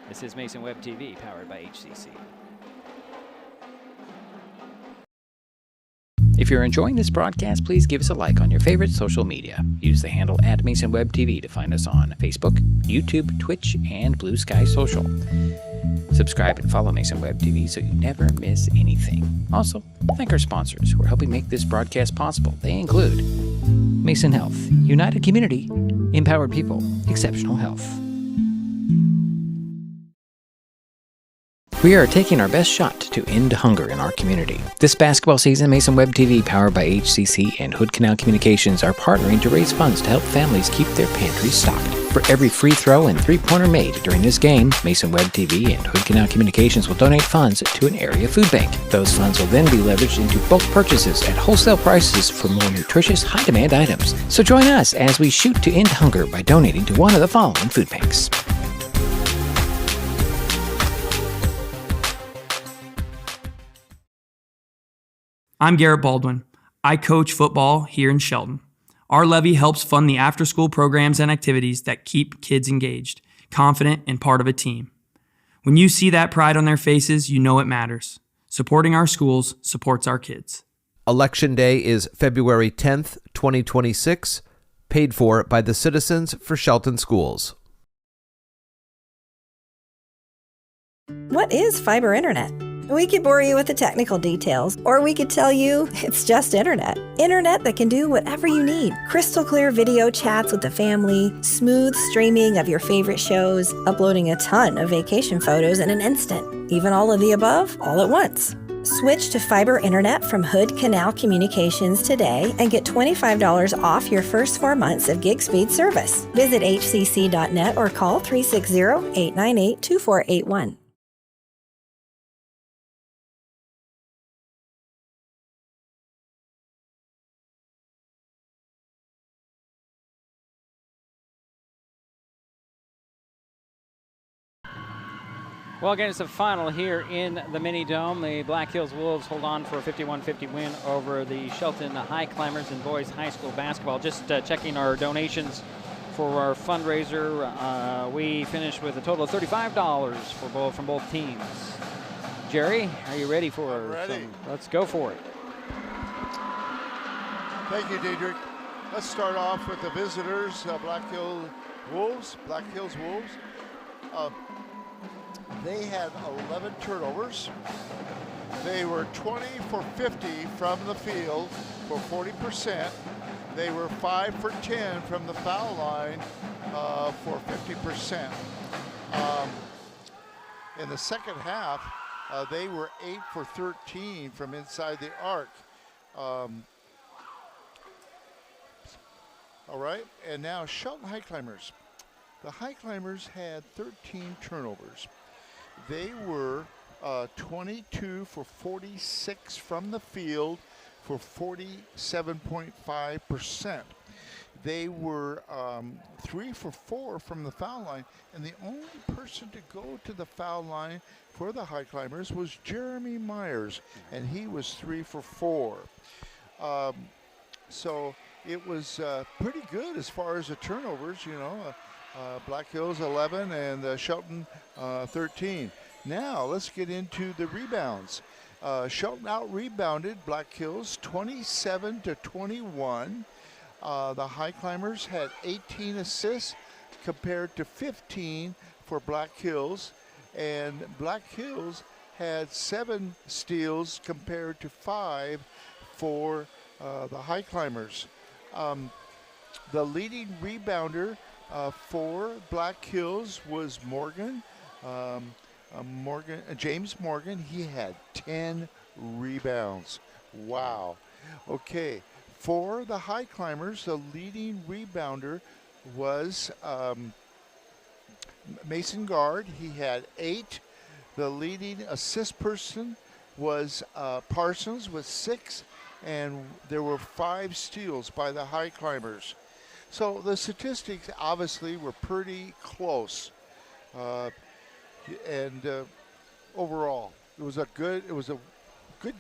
This is Mason Web TV, powered by HCC. If you're enjoying this broadcast, please give us a like on your favorite social media. Use the handle @MasonWebTV to find us on Facebook, YouTube, Twitch, and Blue Sky Social. Subscribe and follow Mason Web TV so you never miss anything. Also, thank our sponsors who are helping make this broadcast possible. They include Mason Health, United Community, Empowered People, Exceptional Health. We are taking our best shot to end hunger in our community. This basketball season, Mason Web TV, powered by HCC and Hood Canal Communications, are partnering to raise funds to help families keep their pantries stocked. For every free throw and three-pointer made during this game, Mason Web TV and Hood Canal Communications will donate funds to an area food bank. Those funds will then be leveraged into bulk purchases at wholesale prices for more nutritious, high-demand items. So join us as we shoot to end hunger by donating to one of the following food banks. I'm Garrett Baldwin. I coach football here in Shelton. Our levy helps fund the after-school programs and activities that keep kids engaged, confident, and part of a team. When you see that pride on their faces, you know it matters. Supporting our schools supports our kids. Election Day is February 10th, 2026, paid for by the Citizens for Shelton Schools. What is fiber internet? We could bore you with the technical details, or we could tell you it's just internet. Internet that can do whatever you need. Crystal clear video chats with the family, smooth streaming of your favorite shows, uploading a ton of vacation photos in an instant. Even all of the above, all at once. Switch to fiber internet from Hood Canal Communications today and get $25 off your first 4 months of gig speed service. Visit hcc.net or call 360-898-2481. Well, again, it's the final here in the Mini Dome. The Black Hills Wolves hold on for a 51-50 win over the Shelton Highclimbers in boys high school basketball. Just checking our donations for our fundraiser. We finished with a total of $35 from both teams. Jerry, are you ready for I'm ready. Let's go for it. Thank you, Diedrich. Let's start off with the visitors, Black Hills Wolves. They had 11 turnovers. They were 20 for 50 from the field for 40%. They were 5 for 10 from the foul line for 50%. In the second half, they were 8 for 13 from inside the arc. All right, and now Shelton Highclimbers. The Highclimbers had 13 turnovers. They were 22 for 46 from the field for 47.5%. They were 3 for 4 from the foul line, and the only person to go to the foul line for the Highclimbers was Jeremy Myers, and he was 3 for 4. So it was pretty good as far as the turnovers, Black Hills 11 and Shelton 13. Now let's get into the rebounds. Shelton out-rebounded Black Hills 27-21. The Highclimbers had 18 assists compared to 15 for Black Hills, and Black Hills had 7 steals compared to 5 for the Highclimbers. The leading rebounder for Black Hills was James Morgan. He had 10 rebounds. Wow. Okay. For the Highclimbers, the leading rebounder was Mason Guard. He had 8. The leading assist person was Parsons with 6, and there were 5 steals by the Highclimbers. So the statistics obviously were pretty close, and overall it was a good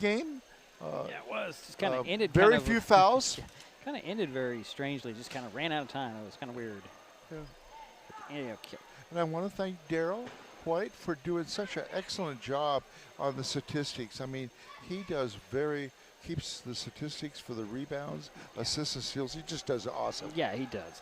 game. Yeah, it was. Just kind of ended. Very few fouls. Kind of ended very strangely. Just kind of ran out of time. It was kind of weird. Yeah. And I want to thank Daryl White for doing such an excellent job on the statistics. I mean, he keeps the statistics for the rebounds, assists, and steals. He just does it awesome. Yeah, he does.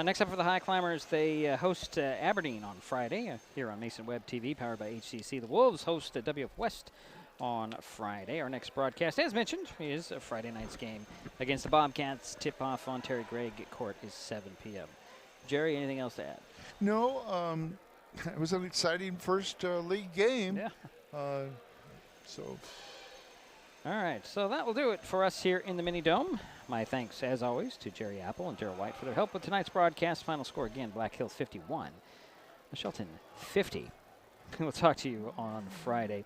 Next up for the Highclimbers, they host Aberdeen on Friday here on Mason Web TV, powered by HCC. The Wolves host WF West on Friday. Our next broadcast, as mentioned, is a Friday night's game against the Bobcats. Tip-off on Terry Gregg Court is 7 p.m. Jerry, anything else to add? No, it was an exciting first league game. Yeah. All right, so that will do it for us here in the Mini Dome. My thanks, as always, to Jerry Apple and Daryl White for their help with tonight's broadcast. Final score again, Black Hills 51, Shelton 50. We'll talk to you on Friday.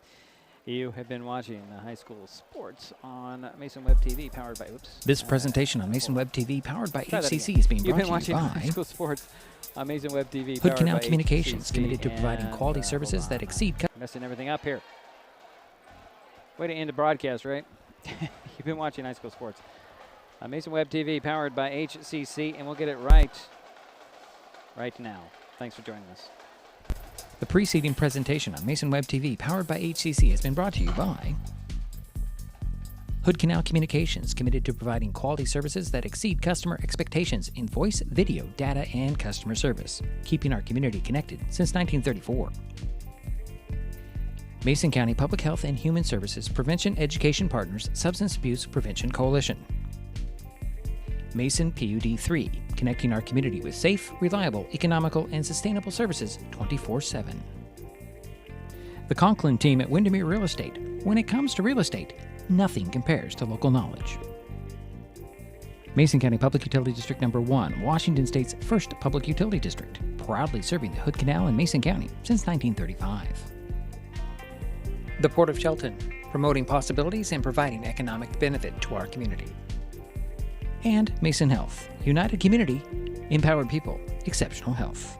You have been watching high school sports on Mason Web TV, powered by This presentation on Mason Web TV, powered by HCC, is being brought to you by... You've been watching high school sports on Mason Web TV, Hood Canal by Communications, HCC, committed to providing quality services that exceed... Messing everything up here. Way to end the broadcast, right? You've been watching high school sports on Mason Web TV, powered by HCC, and we'll get it right now. Thanks for joining us. The preceding presentation on Mason Web TV, powered by HCC, has been brought to you by Hood Canal Communications, committed to providing quality services that exceed customer expectations in voice, video, data, and customer service, keeping our community connected since 1934. Mason County Public Health and Human Services Prevention Education Partners Substance Abuse Prevention Coalition. Mason PUD 3, connecting our community with safe, reliable, economical, and sustainable services 24/7. The Conklin team at Windermere Real Estate. When it comes to real estate, nothing compares to local knowledge. Mason County Public Utility District Number 1, Washington State's first public utility district, proudly serving the Hood Canal in Mason County since 1935. The Port of Shelton, promoting possibilities and providing economic benefit to our community. And Mason Health, united community, empowered people, exceptional health.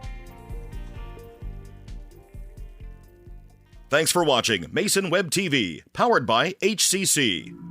Thanks for watching Mason Web TV, powered by HCC.